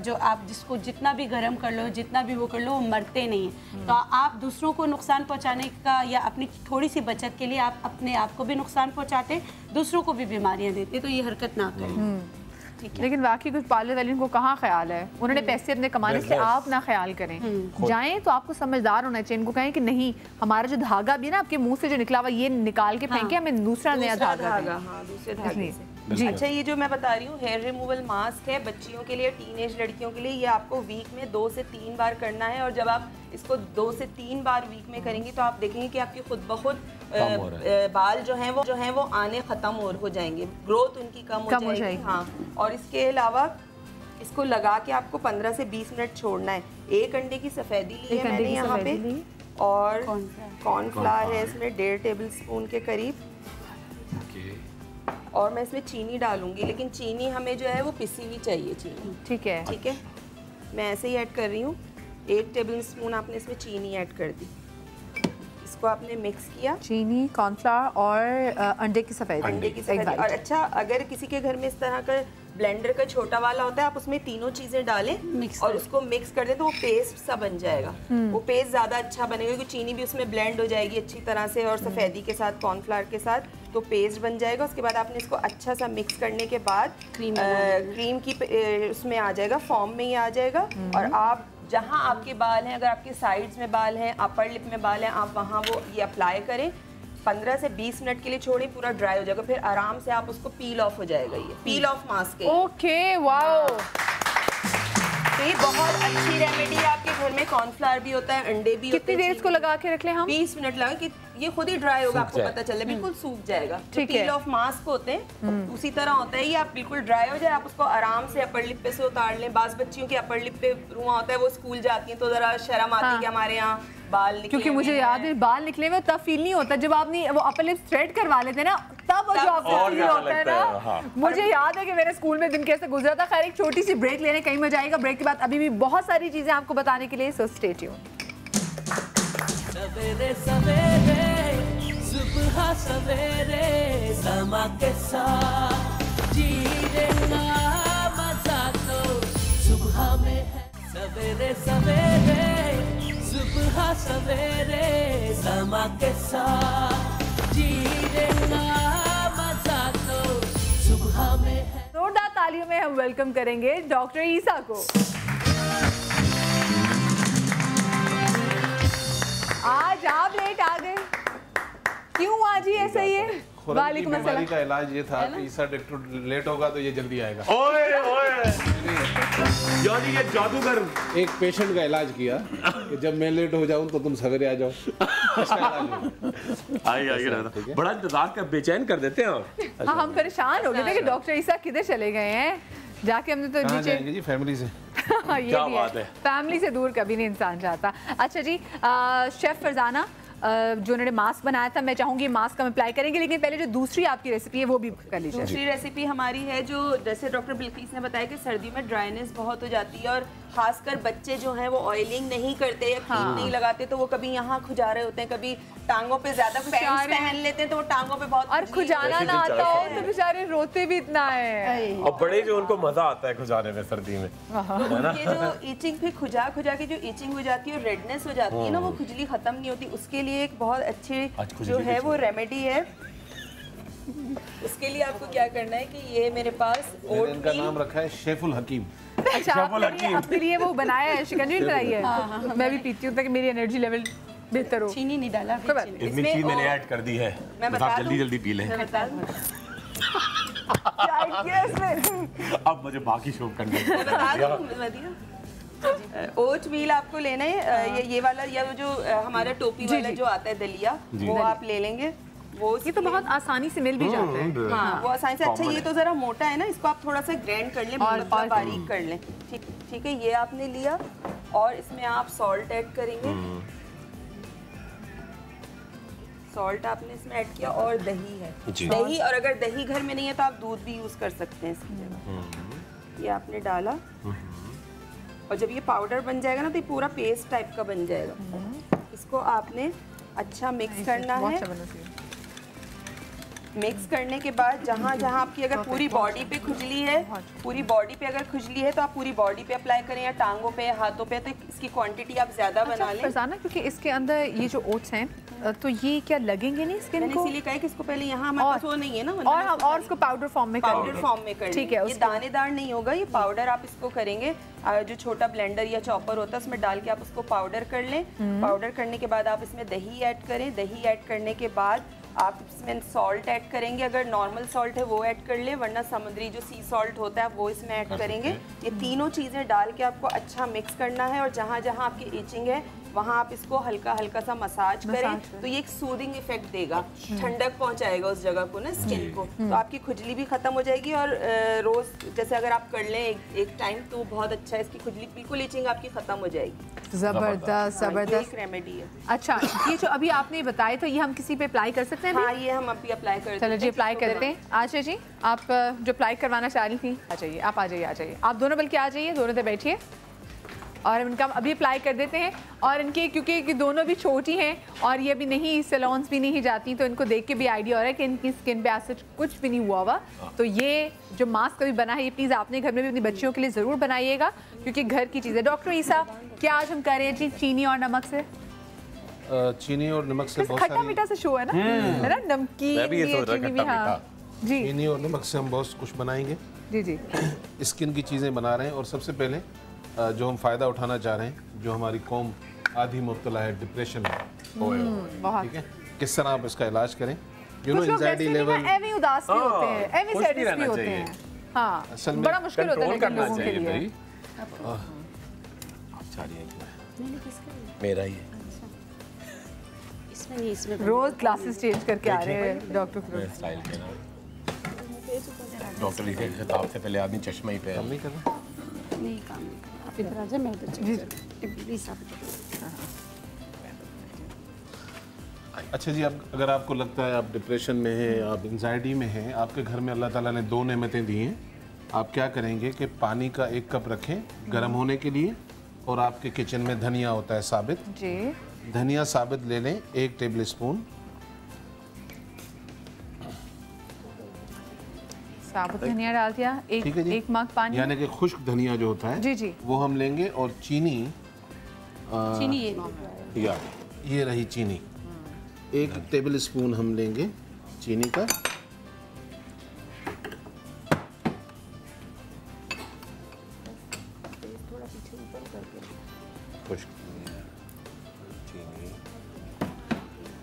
जो आप जिसको जितना भी गर्म कर लो, जितना भी वो कर लो, वो मरते नहीं हैं। तो आप दूसरों को नुकसान पहुंचाने का या अपनी थोड़ी सी बचत के लिए आप अपने आप को भी नुकसान पहुंचाते, दूसरों को भी बीमारियां देते, तो ये हरकत ना करें। लेकिन वाकई कुछ पार्लर वाले को कहाँ ख्याल है, उन्होंने पैसे अपने कमाने से आप ना ख्याल करें। जाएं तो आपको समझदार होना चाहिए, इनको कहें कि नहीं, हमारा जो धागा भी ना आपके मुंह से जो निकला हुआ, ये निकाल के फेंके, हमें दूसरा नया धागा दूसरे धागे से। अच्छा, ये जो मैं बता रही हूँ हेयर रिमूवल मास्क है बच्चियों के लिए, टीनेज लड़कियों के लिए। ये आपको वीक में 2 से 3 बार करना है, और जब आप इसको 2 से 3 बार वीक में करेंगी तो आप देखेंगे कि आपकी खुद ब खुद बाल जो हैं वो आने खत्म हो जाएंगे, ग्रोथ उनकी कम हो जाएगी। हाँ, और इसके अलावा इसको लगा के आपको 15 से 20 मिनट छोड़ना है। एक अंडे की सफ़ेदी ली है मैंने यहाँ पे, और कॉर्नफ्लावर है इसमें 1.5 टेबल स्पून के करीब। और मैं इसमें चीनी डालूंगी, लेकिन चीनी हमें जो है वो पिसी हुई चाहिए चीनी। ठीक है, ठीक है, मैं ऐसे ही ऐड कर रही हूँ। 1 टेबल स्पून आपने इसमें चीनी ऐड कर दी। इसको आपने मिक्स किया, चीनी, कॉर्नफ्लावर और अंडे की सफ़ेदी। अंडे की सफ़ेदी। और अच्छा, अगर किसी के घर में इस तरह का ब्लेंडर का छोटा वाला होता है, आप उसमें तीनों चीज़ें डालें और उसको मिक्स कर दें तो वो पेस्ट सा बन जाएगा। वो पेस्ट ज़्यादा अच्छा बनेगा क्योंकि चीनी भी उसमें ब्लेंड हो जाएगी अच्छी तरह से, और सफ़ेदी के साथ, कॉर्नफ्लावर के साथ, तो पेस्ट बन जाएगा। उसके बाद आपने इसको अच्छा सा मिक्स करने के बाद क्रीम की उसमें आ जाएगा, फॉर्म में ही आ जाएगा। और आप जहाँ आपके बाल हैं, अगर आपके साइड्स में बाल हैं, अपर लिप में बाल हैं, आप वहाँ वो ये अप्लाई करें। 15 से 20 मिनट के लिए छोड़ें, पूरा ड्राई हो जाएगा, फिर आराम से आप उसको पील ऑफ हो जाएगा। ये पील ऑफ मास्क है। Okay, wow. तो ये बहुत अच्छी रेमेडी है। आपके घर में कॉर्नफ्लावर भी होता है, अंडे भी। कितनी देर इसको लगा के रख लें हम? 20 मिनट लगा कि ये खुद ही ड्राई होगा, आपको पता चले, बिल्कुल सूख जाएगा। ठीक है। पील ऑफ मास्क होते हैं उसी तरह होता है ये, आप बिल्कुल ड्राई हो जाए, आप उसको आराम से अपर लिप पे से उतार लें। बाज़ बच्चियों के अपर लिप पे रुआं होता है, वो स्कूल जाती हैं तो जरा शर्म आती है कि हमारे यहाँ बाल निकले, क्योंकि मुझे याद है बाल निकले हुए तब फील नहीं होता, जब आपने वो अपर लिप थ्रेड करवा लेते ना, तब वो जो आपको फील होता है ना। हाँ। मुझे याद है कि मेरे स्कूल में दिन कैसे गुजरा था। खैर, एक छोटी सी ब्रेक लेने कहीं मजा आएगा। ब्रेक के बाद अभी भी बहुत सारी चीजें आपको बताने के लिए, सो स्टे ट्यून्ड। सवेरे सवेरे सुबह सवेरे समा के साथ जीने का मजा तो सुबह में है। सवेरे सवेरे सुबह सवेरे समा के साथ जीने का मजा तो सुबह में है। जोरदार तालियों में हम वेलकम करेंगे डॉक्टर ईसा को। आज आप लेट आ गए, क्यों आज ही ऐसा ही है? वालेकुम अस्सलाम। बीमारी का इलाज ये था कि ईसा डॉक्टर लेट होगा तो ये जल्दी आएगा। ओए ओए, यानी ये जादूगर। एक पेशेंट का इलाज किया कि जब मैं लेट हो जाऊं तो तुम सवेरे आ जाओ। आइए, बड़ा इंतजार कर, बेचैन कर देते हैं। हाँ, हम परेशान हो गए थे कि डॉक्टर ईसा किधर चले गए हैं। जाके हमने तो कहाँ नीचे जाएंगे जी, फैमिली से। ये क्या भी बात है। फैमिली से दूर कभी नहीं इंसान चाहता। अच्छा जी, शेफ फरजाना, जो उन्होंने मास्क बनाया था, मैं चाहूंगी मास्क हम अप्लाई करेंगे, लेकिन पहले जो दूसरी आपकी रेसिपी है वो भी कर लीजिए। दूसरी रेसिपी हमारी है जो, जैसे डॉक्टर बिल्किस ने बताया कि सर्दियों में ड्राइनेस बहुत हो जाती है, और खासकर बच्चे जो हैं वो ऑयलिंग नहीं करते या क्रीम नहीं लगाते, तो वो कभी यहाँ खुजा रहे होते हैं, कभी टांगों पे ज्यादा पैंट्स पहन लेते हैं तो वो टांगों पे बहुत, और खुजाना ना आता हो तो बेचारे रोते भी इतना है। और बड़े जो उनको मजा आता है खुजाने में सर्दी में, ये जो ईचिंग पे खुजा के जो ईचिंग हो जाती है और रेडनेस हो जाती है ना, वो खुजली खत्म नहीं होती, उसके लिए एक बहुत अच्छी जो है वो रेमेडी है। उसके लिए आपको क्या करना है कि ये मेरे पास इनका नाम रखा है शेफुल हकीम। अच्छा, आपके लिए वो बनाया है, शिकंजी बनाई है। मैं भी पीती हूँ ताकि मेरी एनर्जी लेवल बेहतर हो। चीनी नहीं डाला, इतनी चीज मैंने ऐड कर दी है, मैं बस आप जल्दी जल्दी पी लें। अब मुझे बाकी शो करना। ओट मील आपको लेना है, ये वाला, या वो जो हमारा टोपी वाला जो आता है दलिया, वो आप ले लेंगे। वो ये तो बहुत आसानी से मिल भी जाता है। हाँ, वो आसानी से। अच्छा, ये तो जरा मोटा है ना, इसको आप थोड़ा सा ग्राइंड कर लें, मतलब बारीक कर लें। ठीक है, ये आपने लिया और इसमें आप सॉल्ट ऐड करेंगे। सॉल्ट आपने इसमें ऐड किया, और दही है, दही, और अगर दही घर में नहीं है तो आप दूध भी यूज कर सकते हैं इसकी जगह। ये आपने डाला, और जब ये पाउडर बन जाएगा ना तो ये पूरा पेस्ट टाइप का बन जाएगा। इसको आपने अच्छा मिक्स करना है। मिक्स करने के बाद जहाँ जहाँ आपकी अगर पूरी बॉडी पे खुजली है, पूरी बॉडी पे अगर खुजली है तो आप पूरी बॉडी पे अप्लाई करें, या टांगों पे, हाथों पे, तो इसकी क्वांटिटी आप ज्यादा बना लें। फरजाना, क्योंकि इसके अंदर ये जो ओट्स हैं तो ये क्या लगेंगे नहीं स्किन को? इसीलिए कहा कि इसको पहले यहाँ हमारे पास वो नहीं है ना, और हम और इसको पाउडर फॉर्म में कर, ठीक है। ये दानेदार नहीं होगा, ये पाउडर आप इसको करेंगे। जो छोटा ब्लेंडर या चॉपर होता है उसमें डाल के आप उसको पाउडर कर लें। पाउडर करने के बाद आप इसमें दही ऐड करें। दही ऐड करने के बाद आप इसमें सॉल्ट ऐड करेंगे, अगर नॉर्मल सॉल्ट है वो ऐड कर लें, वरना समुद्री जो सी सॉल्ट होता है वो इसमें ऐड करेंगे। ये तीनों चीज़ें डाल के आपको अच्छा मिक्स करना है, और जहाँ जहाँ आपकी ईचिंग है वहाँ आप इसको हल्का हल्का सा मसाज करें तो ये एक सूदिंग इफेक्ट देगा, ठंडक पहुँचाएगा उस जगह को ना, स्किन को, तो आपकी खुजली भी खत्म हो जाएगी। और रोज जैसे अगर आप कर लें एक टाइम तो बहुत अच्छा है, इसकी खुजली बिल्कुल इचिंग आपकी खत्म हो जाएगी। जबरदस्त जबरदस्त एक रेमेडी है। अच्छा, ये जो अभी आपने बताया तो ये हम किसी पे अप्लाई कर सकते हैं? हाँ, ये हम अभी अप्लाई करते हैं। चलो जी अप्लाई करते हैं। आशा जी आप जो अप्लाई करवाना चाह रही थी, आ जाइए, आप आ जाइए, आप दोनों बल्कि आ जाइए, दोनों पे बैठिए और इनका अभी अप्लाई कर देते हैं। और इनके क्योंकि दोनों भी छोटी हैं और ये भी नहीं सैलून्स भी नहीं जाती, तो इनको देख के भी आइडिया हो रहा है कि इनकी स्किन पे ऐसा कुछ भी नहीं हुआ हुआ। तो ये जो मास्क अभी बना है ये प्लीज़ आपने घर में भी अपनी बच्चियों के लिए ज़रूर बनाइएगा, क्योंकि घर की चीज़ है। डॉक्टर ईसा, क्या आज हम कर रहे हैं जी चीनी और नमक से? चीनी और नमक से बहुत खट्टा मीठा से शो है ना, नमकीन चीनी भी। हाँ जी, चीनी और नमक से हम बहुत कुछ बनाएंगे जी जी। स्किन की चीज़ें बना रहे हैं। और सबसे पहले जो हम फ़ायदा उठाना चाह रहे हैं, जो हमारी कौम आधी मुब्तला है डिप्रेशन में, बहुत ठीक है, किस तरह आप इसका इलाज करें। कुछ लोग एंजाइटी लेवल एवी उदास भी होते हैं, एवी सैड भी होते हैं। हाँ, असल में बड़ा मुश्किल होता है लेकिन लोगों के लिए। मेरा ही है। इसमें रोज क्लासेस चेंज करके आ रहे हैं डॉक्टर फिरोज। स्टाइल के ना डॉक्टर के खिताब से पहले आदमी चश्मा ही पहन नहीं करना। नहीं काम नहीं कर, आप इधर आ जाए, मैं उधर चली जाऊँ। प्लीज आप अच्छा जी, अब अगर आपको लगता है आप डिप्रेशन में हैं, आप एंजाइटी में हैं, आपके घर में अल्लाह ताला ने 2 नेमतें दी हैं, आप क्या करेंगे कि पानी का 1 कप रखें गर्म होने के लिए, और आपके किचन में धनिया होता है साबित जी, धनिया साबित ले लें 1 टेबल स्पून। साबुत धनिया डाल दिया, ठीक है जी, 1 मग पानी, यानी कि खुश्क धनिया जो होता है जी जी, वो हम लेंगे। और चीनी, चीनी ये रही चीनी, 1 टेबल स्पून हम लेंगे चीनी का।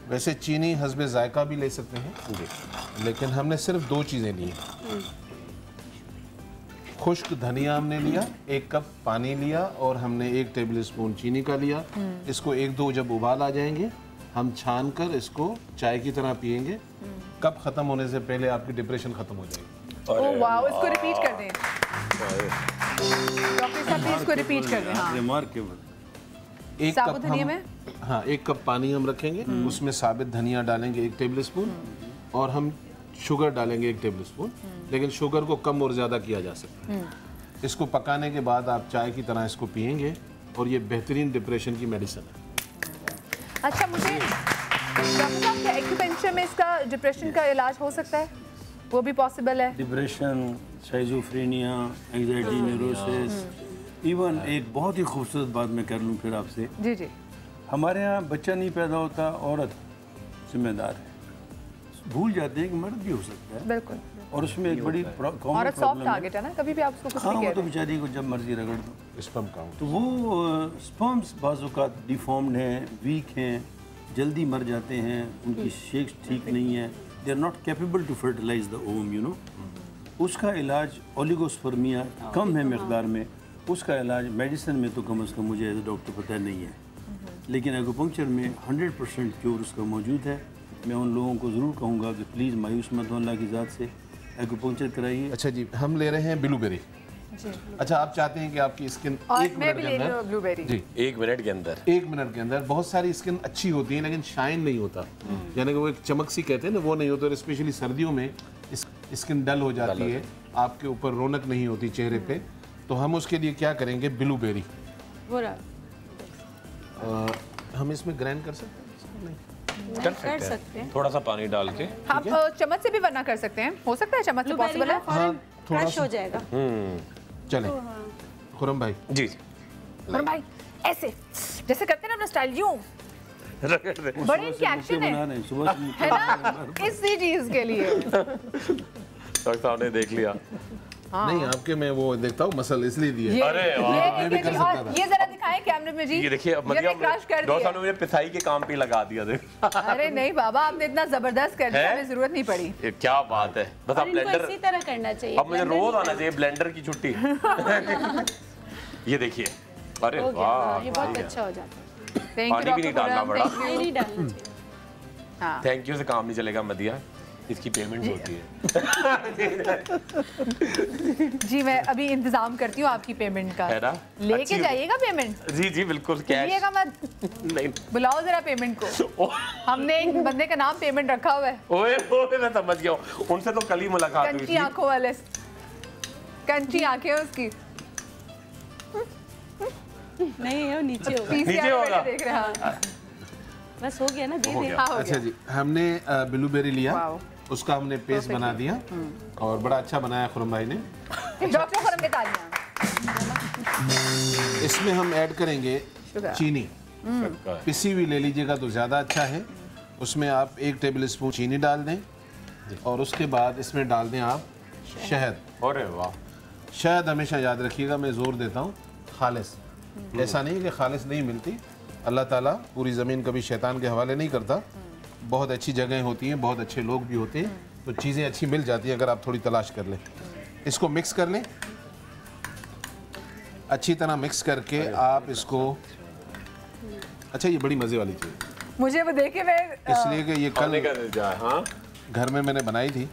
वैसे चीनी हस्बे जायका भी ले सकते हैं, लेकिन हमने सिर्फ 2 चीज़ें ली हैं। खुश्क धनिया हमने लिया, 1 कप पानी लिया, और हमने 1 टेबल स्पून चीनी का लिया। इसको 1-2 जब उबाल आ जाएंगे, हम छान कर इसको चाय की तरह पियेंगे। कप खत्म होने से पहले आपकी डिप्रेशन खत्म हो जाएगी। ओह वाओ, इसको रिपीट कर दें डॉक्टर साहब, प्लीज इसको रिपीट कर दें। हाँ, रिमार्केबल। 1 साबुत कप धनिया हम, में? हाँ, 1 कप पानी हम रखेंगे, उसमें साबित धनिया डालेंगे 1 टेबल स्पून, और हम शुगर डालेंगे 1 टेबल स्पून, लेकिन शुगर को कम और ज़्यादा किया जा सकता है। इसको पकाने के बाद आप चाय की तरह इसको पियेंगे, और ये बेहतरीन डिप्रेशन की मेडिसिन है। अच्छा, मुझे डॉक्टर साहब क्या एक्यूपेंचर में इसका डिप्रेशन का इलाज हो सकता है? वो भी पॉसिबल है? डिप्रेशन, साइजोफ्रेनिया, एंजाइटी, न्यूरोसिस, इवन एक बहुत ही खूबसूरत बात मैं कर लूँ फिर आपसे। जी जी, हमारे यहाँ बच्चा नहीं पैदा होता, औरत जिम्मेदार है। भूल जाते हैं कि मर्द भी हो सकता है, बिल्कुल। और उसमें एक बड़ी कॉमन औरत सॉफ्ट टारगेट है ना, कभी भी आप उसको कुछ हाँ, नहीं वो कह तो रहे। बेचारी को जब मर्जी रगड़ दो। स्पर्म काउंट, तो वो स्पर्म्स बाज़ डिफॉर्म्ड हैं, वीक हैं, जल्दी मर जाते हैं, उनकी शेक्स ठीक नहीं है, they are not capable to fertilize the ovum, you know. उसका इलाज ओलिगोस्पर्मिया कम है मकदार में, उसका इलाज मेडिसिन में तो कम अज़ कम मुझे एज ए डॉक्टर पता नहीं है, लेकिन एक्यूपंक्चर में 100% क्योर उसका मौजूद है। मैं उन लोगों को ज़रूर कहूँगा कि प्लीज़ मायूस मत हो अल्लाह की ज़ात से, एक्यूपंक्चर कराइए। अच्छा जी, हम ले रहे हैं ब्लूबेरी। अच्छा, आप चाहते हैं कि आपकी स्किन और 1 मैं मिनट भी के ले रही अंदर, हूँ ब्लूबेरी। जी 1 मिनट के अंदर 1 मिनट के अंदर, बहुत सारी स्किन अच्छी होती है लेकिन शाइन नहीं होता, यानी कि वो एक चमक सी कहते हैं ना, वो नहीं होता। और स्पेशली सर्दियों में स्किन डल हो जाती है, आपके ऊपर रौनक नहीं होती चेहरे पे। तो हम उसके लिए क्या करेंगे, ब्लूबेरी हम इसमें ग्राइंड कर सकते हैं? कर सकते हैं। थोड़ा सा पानी डाल के। आप चम्मच से भी वरना कर सकते हैं, हो सकता है चम्मच से पॉसिबल है। हाँ, थोड़ा क्रश सा हो जाएगा। चले खुरम भाई। जी और भाई ऐसे जैसे करते हैं ना अपना स्टाइल, यूं बड़े इनके एक्शन बना है रहे हैं सुबह से है ना, इसी चीज के लिए। डॉक्टर साहब ने देख लिया। नहीं, आपके मैं वो देखता हूँ मसल इसलिए दिए। अरे वाह, मैं भी कर सकता था। ये जरा दिखाएं कैमरे में जी। ये देखिए, अब ये क्रश कर डॉक्टर साहब दिया। ने मुझे पिसाई के काम पे लगा दिया। देख अरे नहीं बाबा, आपने इतना जबरदस्त कर दिया, है? हमें जरूरत नहीं पड़ी। ये क्या बात है, बस और आप इनको ब्लेंडर, इसी तरह करना चाहिए। अब मुझे रोज आना चाहिए ब्लेंडर की छुट्टी। ये देखिए, अरे हो गया, वाह, हाँ, ये बहुत अच्छा हो जाता है। पानी भी नहीं डालना पड़ा। नहीं डालना चाहिए। हाँ। थैंक यू से काम नहीं चलेगा मदिया, इसकी पेमेंट होती है। जी मैं अभी इंतजाम करती हूँ आपकी पेमेंट का। है ना? लेके अच्छी- जाइएगा पेमेंट। जी जी बिल्कुल, कैश लीजिएगा मत, नहीं। बुलाओ जरा पेमेंट को। हमने एक बंदे का नाम पेमेंट रखा हुआ है, ओए ओए मैं समझ गया हूँ, उनसे तो कल ही मुलाकात हुई कंची थी। आंखों वाले, कंची आंखें उसकी। नहीं वो नीचे होगा। पीसीआर नीचे होगा। देख रहे हैं। बस हो गया ना, दे हो दे। गया। हाँ, हो अच्छा गया। जी, हमने ब्लूबेरी लिया, वाओ। उसका हमने पेस्ट बना दिया और बड़ा अच्छा बनाया खुरम भाई ने। डॉक्टर खुरम के तालियां। इसमें हम ऐड करेंगे शुगर। चीनी, पिसी हुई ले लीजिएगा तो ज़्यादा अच्छा है। उसमें आप 1 टेबल स्पून चीनी डाल दें और उसके बाद इसमें डाल दें आप शहद। अरे वाह, शहद हमेशा याद रखिएगा, मैं ज़ोर देता हूँ खालिस, ऐसा नहीं कि खालिस नहीं मिलती। अल्लाह ताला पूरी ज़मीन कभी शैतान के हवाले नहीं करता। बहुत अच्छी जगहें होती हैं, बहुत अच्छे लोग भी होते हैं, तो चीज़ें अच्छी मिल जाती हैं अगर आप थोड़ी तलाश कर लें। इसको मिक्स कर लें, अच्छी तरह मिक्स करके आप इसको, अच्छा ये बड़ी मज़े वाली चीज़ है, मुझे वो देखे मैं इसलिए कि ये खाने कल का जाए। हाँ घर में मैंने बनाई थी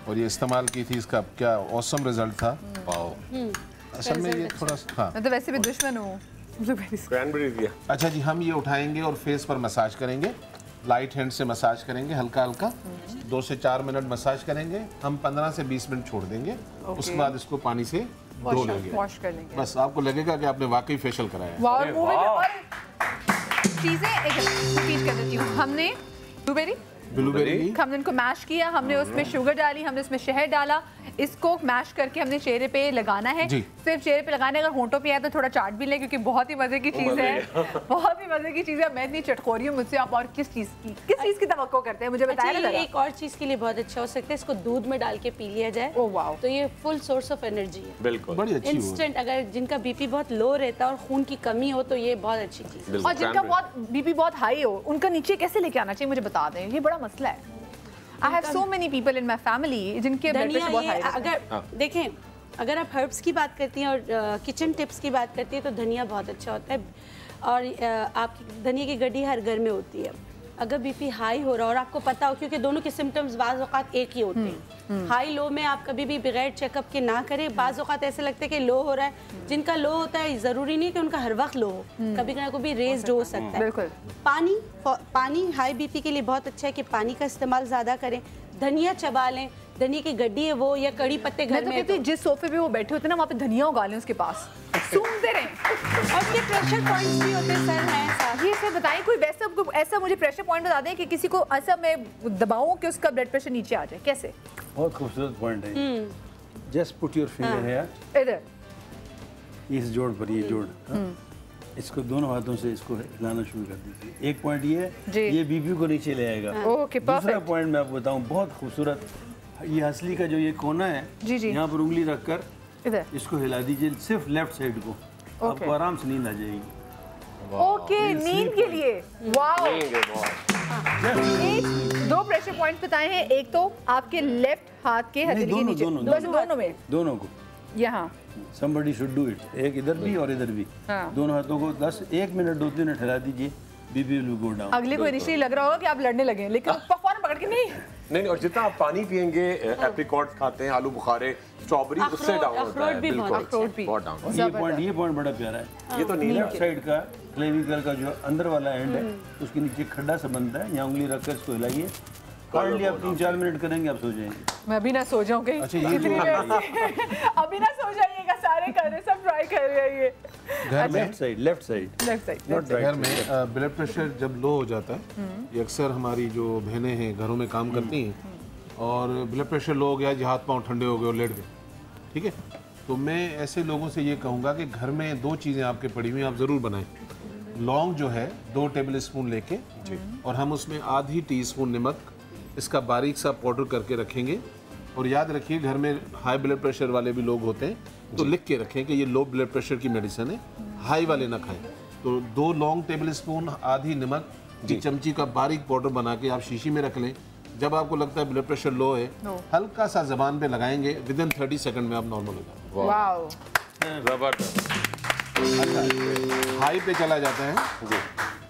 और ये इस्तेमाल की थी, इसका क्या औसम रिजल्ट था। वाओ, असल में ये थोड़ा हाँ। मैं तो वैसे भी दुश्मन हूँ ब्लूबेरी से। क्रैनबेरी दिया। अच्छा जी, हम ये उठाएंगे और फेस पर मसाज करेंगे, लाइट हैंड से मसाज करेंगे, हल्का हल्का 2 से 4 मिनट मसाज करेंगे। हम 15 से 20 मिनट छोड़ देंगे, उसके बाद इसको पानी से धो लेंगे। वॉश कर लेंगे। बस आपको लगेगा कि आपने वाकई फेशियल कराया है। वाह, अरे मुंह में भी- वाह। और चीजें एक रिपीट कर देती हूँ। हमने ब्लूबेरी, ब्लूबेरी ली, हमने इनको मैश किया, हमने उसमें शुगर डाली, हमने उसमें शहद डाला, इसको मैश करके हमने चेहरे पे लगाना है। जी। सिर्फ चेहरे पे लगाना है, अगर होंठों पे आए तो थोड़ा चाट भी लें क्योंकि बहुत ही मजे की चीज़ है। बहुत ही मजे की चीज़ है। मैं इतनी चटखोरी हूँ, मुझसे आप और किस चीज़ की तवक्को करते हैं, मुझे अच्छा बताया ना ये जरा। एक और चीज़ के लिए बहुत अच्छा हो सकता है, इसको दूध में डाल के पी लिया जाए। Oh wow. तो ये फुल सोर्स ऑफ एनर्जी है। बिल्कुल बड़ी अच्छी हुई। इंस्टेंट, अगर जिनका बीपी बहुत लो रहता है और खून की कमी हो तो ये बहुत अच्छी चीज़ है। बिल्कुल, और जिनका cranberry। बहुत बीपी बहुत हाई हो, उनका नीचे कैसे लेके आना चाहिए मुझे बता दें, ये बड़ा मसला है। I have so many people in my family जिनके ब्लड धनिया प्रेशर बहुत ये हाई रहता है। अगर देखें, अगर आप हर्ब्स की बात करती हैं और किचन टिप्स की बात करती हैं तो धनिया बहुत अच्छा होता है। और आपकी धनिया की गड्डी हर घर में होती है। अगर बीपी हाई हो रहा है और आपको पता हो, क्योंकि दोनों के सिम्टम्स बाज़ औक़ात एक ही होते हैं, हाई लो में आप कभी भी बगैर चेकअप के ना करें। बाज़ औक़ात ऐसे लगता है कि लो हो रहा है, जिनका लो होता है ज़रूरी नहीं कि उनका हर वक्त लो हो, कभी कभी रेज्ड हो सकता है। बिल्कुल। पानी हाई बीपी के लिए बहुत अच्छा है कि पानी का इस्तेमाल ज़्यादा करें। धनिया चबा लें, धनिया की गड्डी है वो, या कड़ी पत्ते मैं घर तो में कहती हूँ जिस सोफे पे वो बैठे होते हैं ना, वहाँ पे धनिया उगा लें उसके पास, सूंघते रहें। और उसके प्रेशर पॉइंट्स भी होते हैं सर हैं साथ। ये सर बताएं कोई वैसा ऐसा मुझे प्रेशर पॉइंट बता दें कि किसी को ऐसा मैं दबाऊं कि उसका ब्लड प्रेशर नीचे आ जाए, कैसे? बहुत खूबसूरत पॉइंट है। Just put your finger here, इधर इस जोड़ पर, ये जोड़, हाँ? इसको दोनों हाथों से इसको हिलाना शुरू कर दीजिए। एक पॉइंट ये जी। है, ये बीपी को नीचे ले आएगा। ओके, दूसरा परफेक्ट। पॉइंट मैं आपको बताऊं, बहुत खूबसूरत, ये हंसली का जो ये कोना है, जी, जी। यहाँ पर उंगली रखकर इधर। इसको हिला दीजिए, सिर्फ लेफ्ट साइड को, आपको आराम से नींद आ जाएगी। ओके, नींद के लिए। वाओ। लेंगे बहुत। एक 2 प्रेशर पॉइंट बताए हैं, एक तो आपके लेफ्ट हाथ के हथेली के दोनों, नीचे, दोनों, दोनों में, दोनों को यहाँ। somebody should do it, एक इधर भी और इधर भी, हाँ। दोनों हाथों को 1 मिनट 2-3 मिनट हिला दीजिए, बीपी विल गो डाउन। अगले को इनिशियली लग रहा होगा कि आप लड़ने लगे, लेकिन फौरन पकड़ के नहीं। नहीं, और जितना आप पानी पियेंगे, एप्रिकॉट्स खाते हैं, आलू बुखारे, स्ट्रॉबेरी, उससे डाउन होता अखरोट है। भी बहुत बिल्कुल, अच्छा है। भी। बहुत डाउन। और ये पॉइंट बड़ा प्यारा है। ये तो नींद लेफ्ट साइड का क्लेविकल का जो अंदर वाला एंड है, उसके नीचे खड्डा सा बनता है, यहाँ उंगली रखकर इसको हिलाइए, हार्डली आप 3-4 मिनट करेंगे, आप सो जाएंगे। मैं अभी ना सो जाऊं कहीं। अच्छा, ये इतनी देर से। अभी ना सो जाइएगा, सारे कर रहे, सब ट्राई कर रहे हैं ये। घर में left side, left side, left side. Not घर राइट। में ब्लड प्रेशर जब लो हो जाता है, ये अक्सर हमारी जो बहनें हैं घरों में काम करती हैं और ब्लड प्रेशर लो हो गया, जो हाथ पांव ठंडे हो गए और लेट गए, ठीक है, तो मैं ऐसे लोगों से ये कहूँगा कि घर में 2 चीज़ें आपके पड़ी हुई आप ज़रूर बनाएं। लौंग जो है 2 टेबल स्पून लेके, और हम उसमें आधी टीस्पून नमक, इसका बारीक सा पाउडर करके रखेंगे। और याद रखिए, घर में हाई ब्लड प्रेशर वाले भी लोग होते हैं, तो लिख के रखें कि ये लो ब्लड प्रेशर की मेडिसिन है, हाई वाले ना खाएं। तो 2 लौंग टेबल स्पून, आधी नमक, 1 चमची का बारीक पाउडर बना के आप शीशी में रख लें। जब आपको लगता है ब्लड प्रेशर लो है, हल्का सा जबान पे लगाएंगे, विदिन 30 सेकंड में आप नॉर्मल हो जाएंगे। वाओ। जबरदस्त। अच्छा, हाई पे चला जाता है,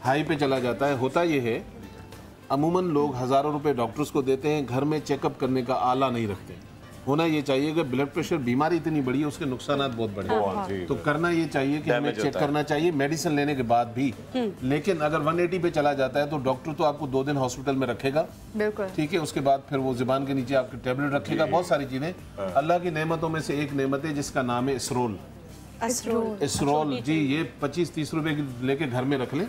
हाई पे चला जाता है। होता ये है, अमूमन लोग हज़ारों रुपए डॉक्टर्स को देते हैं, घर में चेकअप करने का आला नहीं रखते। होना ये चाहिए कि ब्लड प्रेशर बीमारी इतनी बड़ी है, उसके नुकसानात बहुत बड़े हैं, तो करना ये चाहिए कि हमें चेक करना चाहिए मेडिसिन लेने के बाद भी। लेकिन अगर 180 पे चला जाता है तो डॉक्टर तो आपको 2 दिन हॉस्पिटल में रखेगा, बिल्कुल ठीक है। उसके बाद फिर वो जुबान के नीचे आपकी टेबलेट रखेगा, बहुत सारी चीजें। अल्लाह की नेमतों में से एक नेमत है जिसका नाम है इसरोल। इसरोल जी, ये 25-30 रुपए की लेके घर में रख लें।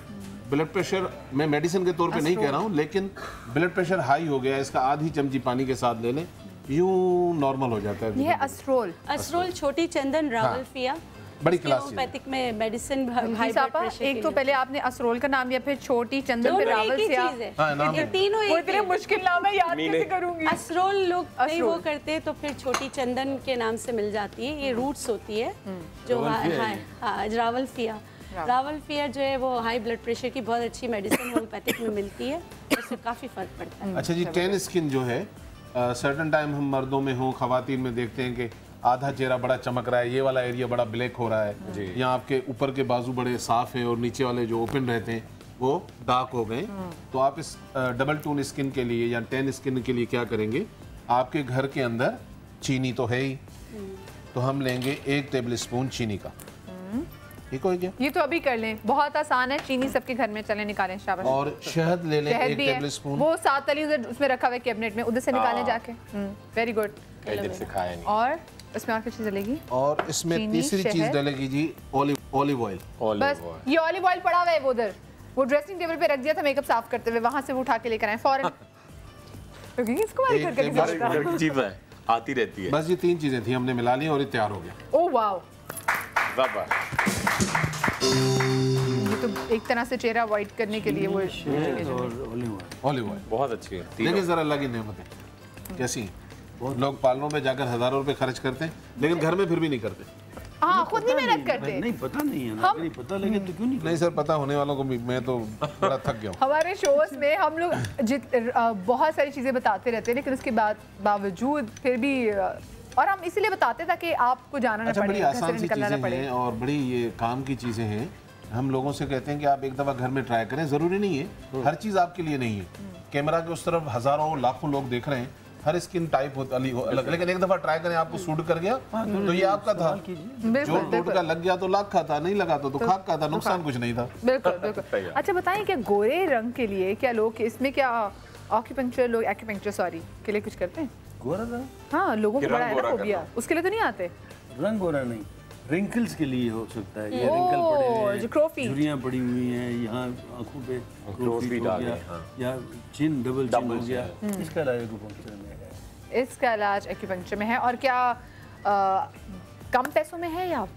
ब्लड प्रेशर, मैं मेडिसिन के तौर पे नहीं कह रहा हूँ, लेकिन ब्लड प्रेशर हाई हो गया, इसका आधी चमची पानी के साथ ले लें, यूं नॉर्मल हो जाता है। ये असरोल, असरोल, छोटी चंदन, रावलफिया, बड़ी क्लास होम्योपैथिक में medicine high blood Sapa, pressure एक तो पहले आपने असरोल का नाम लिया, फिर छोटी चंदन, फिर रावलफिया। ये तीनों एक इतने मुश्किल नाम है, याद कैसे करूंगी। असरोल लोग नहीं वो करते तो फिर छोटी चंदन के नाम से मिल जाती है। ये रूट्स होती है जो रावलफिया। रावलफिया जो है वो हाई ब्लड प्रेशर की बहुत अच्छी मेडिसिन होम्योपैथिक में मिलती है, उससे काफ़ी फर्क पड़ता है। अच्छा जी, टैन स्किन जो है सर्टन टाइम हम मर्दों में हो, खवातीन में देखते हैं कि आधा चेहरा बड़ा चमक रहा है, ये वाला एरिया बड़ा ब्लैक हो रहा है, या आपके ऊपर के बाजू बड़े साफ हैं और नीचे वाले जो ओपन रहते हैं वो डार्क हो गए। तो आप इस डबल टोन स्किन के लिए या टैन स्किन के लिए क्या करेंगे, आपके घर के अंदर चीनी तो है ही, तो हम लेंगे 1 टेबल स्पून चीनी का। ठीक हो गया, ये तो अभी कर लें, बहुत आसान है। चीनी सबके घर में, चले निकालें शाबाश। और शहद ले लें 1 टेबल स्पून। वो 7 तली उधर उसमें रखा हुआ है कैबिनेट में, उधर से निकालें जाके। Very good. और इसमें और क्या चीज़ डलेगी? और इसमें तीसरी चीज डलेगी जी ऑलिव ऑयल। बस ये ऑलिव ऑयल पड़ा हुआ है वो उधर, वो ड्रेसिंग टेबल पे रख दिया था मेकअप साफ करते हुए, वहां से वो उठा के लेकर आए फौरन। इसको चीज है आती रहती है। बस ये 3 चीजें थी, हमने मिला ली और ये तैयार हो गया। ओह वाओ, ये तो एक तरह से चेहरा वाइट करने के लिए वो ऑलिव ऑयल बहुत अच्छी है। देखिए जरा अल्लाह की नेमत है कैसी है। लोग पार्लरों में जाकर हजारों रुपए खर्च करते हैं, लेकिन घर में फिर भी नहीं करते। हाँ, खुद नहीं मेहनत करते। नहीं पता नहीं है ना, नहीं पता, लेकिन तो क्यों नहीं? नहीं सर, पता होने वालों को भी, मैं तो बड़ा थक गया हूँ। हमारे शोज में हम लोग बहुत सारी चीजें बताते रहते हैं, लेकिन उसके बावजूद फिर भी, और हम इसीलिए बताते ताकि आपको जाना ना पड़े, बड़ी आसान सी चीजें हैं और बड़ी ये काम की चीजें हैं। हम लोगों से कहते हैं कि आप एक दफा घर में ट्राई करें, जरूरी नहीं है हर चीज आपके लिए नहीं है। कैमरा के उस तरफ हजारों लाखों लोग देख रहे हैं, हर स्किन टाइप होता अलग, लेकिन एक दफा ट्राई करें, आपको सूट कर गया तो ये आपका था। जो टूट का लग गया तो लाख का था, नहीं लगा तो खाक का था, नुकसान कुछ नहीं था। बिल्कुल बिल्कुल। अच्छा बताइए, क्या गोरे रंग के लिए क्या लोग इसमें क्या एक्यूपंक्चर के लिए कुछ करते हैं? गोरा रंग? हाँ, लोगों को बड़ा है ना फोबिया, उसके लिए तो नहीं आते। रंग गोरा नहीं, रिंकल्स के लिए हो सकता है। ये रिंकल पड़े हुए हैं, क्रोफी झुर्रियां पड़ी हुई हैं, यहाँ आंखों पे क्रोफी हो गया, या चिन डबल चिन हो गया, इसका इलाज एक्यूपंक्चर में है। इसका इलाज एक्यूपंक्चर में है। और क्या कम पैसों में है या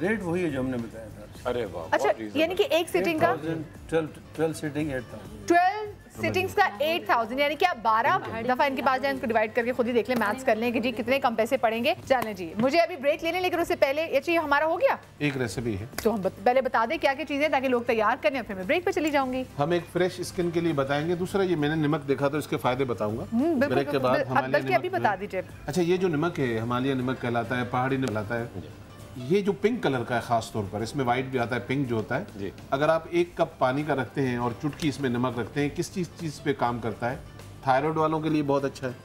रेट वही है जो हमने बताया था। अरे वाह, अच्छा, यानी कि एक सिटिंग का 12 सिटिंग 8,000, 12 सिटिंग्स का 8,000, यानी कि आप 12 दफा इनके पास जाए, इनको डिवाइड करके खुद ही देख लें, मैथ्स कर लें कि जी कितने कम पैसे पड़ेंगे। चलें जी, मुझे अभी ब्रेक लेने, लेकिन उससे पहले ये चीज हमारा हो गया, एक रेसिपी है तो हम पहले बता दें क्या क्या चीजें, ताकि लोग तैयार करें, फिर मैं ब्रेक पे चली जाऊंगी। हम एक फ्रेश स्किन के लिए बताएंगे। दूसरा, ये मैंने नमक देखा तो इसके फायदे बताऊंगा ब्रेक के बाद। बल्कि अभी बता दीजिए। अच्छा, ये जो नमक है हिमालय नमक कहलाता है, पहाड़ी नमक कहलाता है। ये जो पिंक कलर का है खास तौर पर, इसमें वाइट भी आता है, पिंक जो होता है। अगर आप 1 कप पानी का रखते हैं और चुटकी इसमें नमक रखते हैं, किस चीज पे काम करता है? थायराइड वालों के लिए बहुत अच्छा है,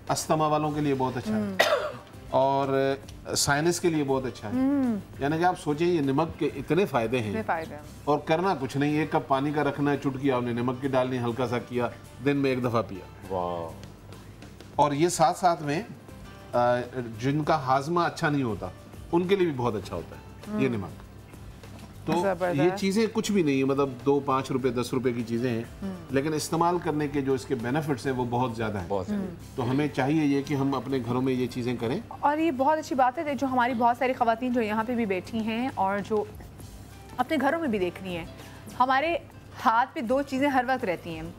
अस्थमा वालों के लिए बहुत अच्छा है, और साइनस के लिए बहुत अच्छा है। यानी कि आप सोचें ये नमक के इतने फायदे हैं, और करना कुछ नहीं, 1 कप पानी का रखना है, चुटकी आपने नमक की डालनी, हल्का सा किया, दिन में 1 दफा पिया। और ये साथ साथ में जिनका हाजमा अच्छा नहीं होता उनके लिए भी बहुत अच्छा होता है ये नमक। तो ये चीज़ें कुछ भी नहीं है, मतलब 2-5 रुपए 10 रुपए की चीज़ें हैं, लेकिन इस्तेमाल करने के जो इसके बेनिफिट्स हैं वो बहुत ज़्यादा है। तो हमें चाहिए ये कि हम अपने घरों में ये चीज़ें करें। और ये बहुत अच्छी बात है जो हमारी बहुत सारी ख़वातीन जो यहाँ पे भी बैठी हैं और जो अपने घरों में भी देख रही हैं, हमारे हाथ पे 2 चीज़ें हर वक्त रहती हैं,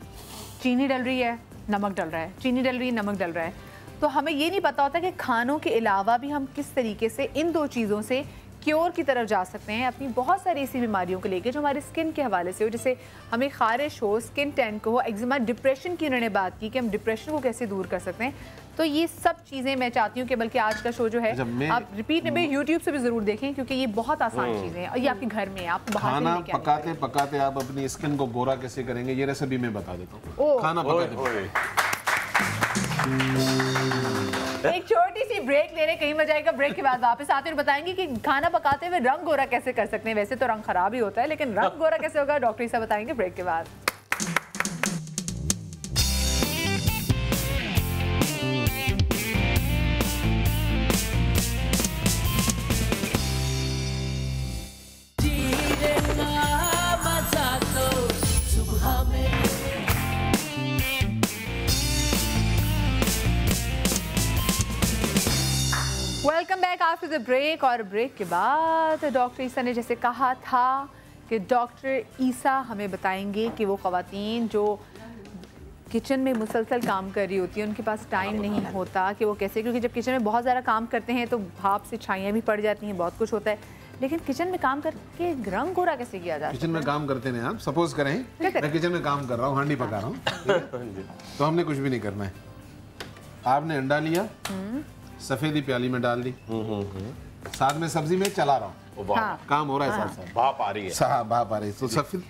चीनी डल रही है, नमक डल रहा है, चीनी डल रही है, नमक डल रहा है। तो हमें ये नहीं पता होता कि खानों के अलावा भी हम किस तरीके से इन 2 चीज़ों से क्योर की तरफ जा सकते हैं अपनी बहुत सारी ऐसी बीमारियों को लेके जो हमारे स्किन के हवाले से हो, जैसे हमें खारिश हो, स्किन टैन को हो, एक्जिमा, डिप्रेशन की उन्होंने बात की कि हम डिप्रेशन को कैसे दूर कर सकते हैं। तो ये सब चीज़ें मैं चाहती हूँ कि बल्कि आज का शो जो है आप रिपीट में यूट्यूब से भी ज़रूर देखें, क्योंकि ये बहुत आसान चीज़ें हैं और ये आपके घर में है, आप खाना पकाते पकाते आप अपनी स्किन को गोरा कैसे करेंगे ये रेसिपी मैं बता देता हूँ। खाना पकाते एक छोटी सी ब्रेक ले रहे, कहीं मजा आएगा। ब्रेक के बाद वापस आते और बताएंगे कि खाना पकाते हुए रंग गोरा कैसे कर सकते हैं। वैसे तो रंग खराब ही होता है, लेकिन रंग गोरा कैसे होगा डॉक्टर साहब बताएंगे ब्रेक के बाद। Welcome back after the break. और ब्रेक के बाद डॉक्टर ईसा ने जैसे कहा था कि डॉक्टर ईसा हमें बताएंगे कि वो ख़वातीन जो किचन में मुसलसल काम कर रही होती है, उनके पास टाइम नहीं होता कि वो कैसे, क्योंकि जब किचन में बहुत ज़्यादा काम करते हैं तो भाप से छाइयाँ भी पड़ जाती हैं, बहुत कुछ होता है, लेकिन किचन में काम करके रंग गोरा कैसे किया जाता है? किचन में काम करते हैं आप, सपोज करें मैं किचन में काम कर रहा हूँ, हांडी पका रहा हूँ, तो हमने कुछ भी नहीं करना है। आपने अंडा लिया, सफेदी प्याली में डाल दी, साथ में सब्जी में चला रहा हूँ, काम हो रहा है, साथ साथ भाप आ रही है, भाप आ रही है। तो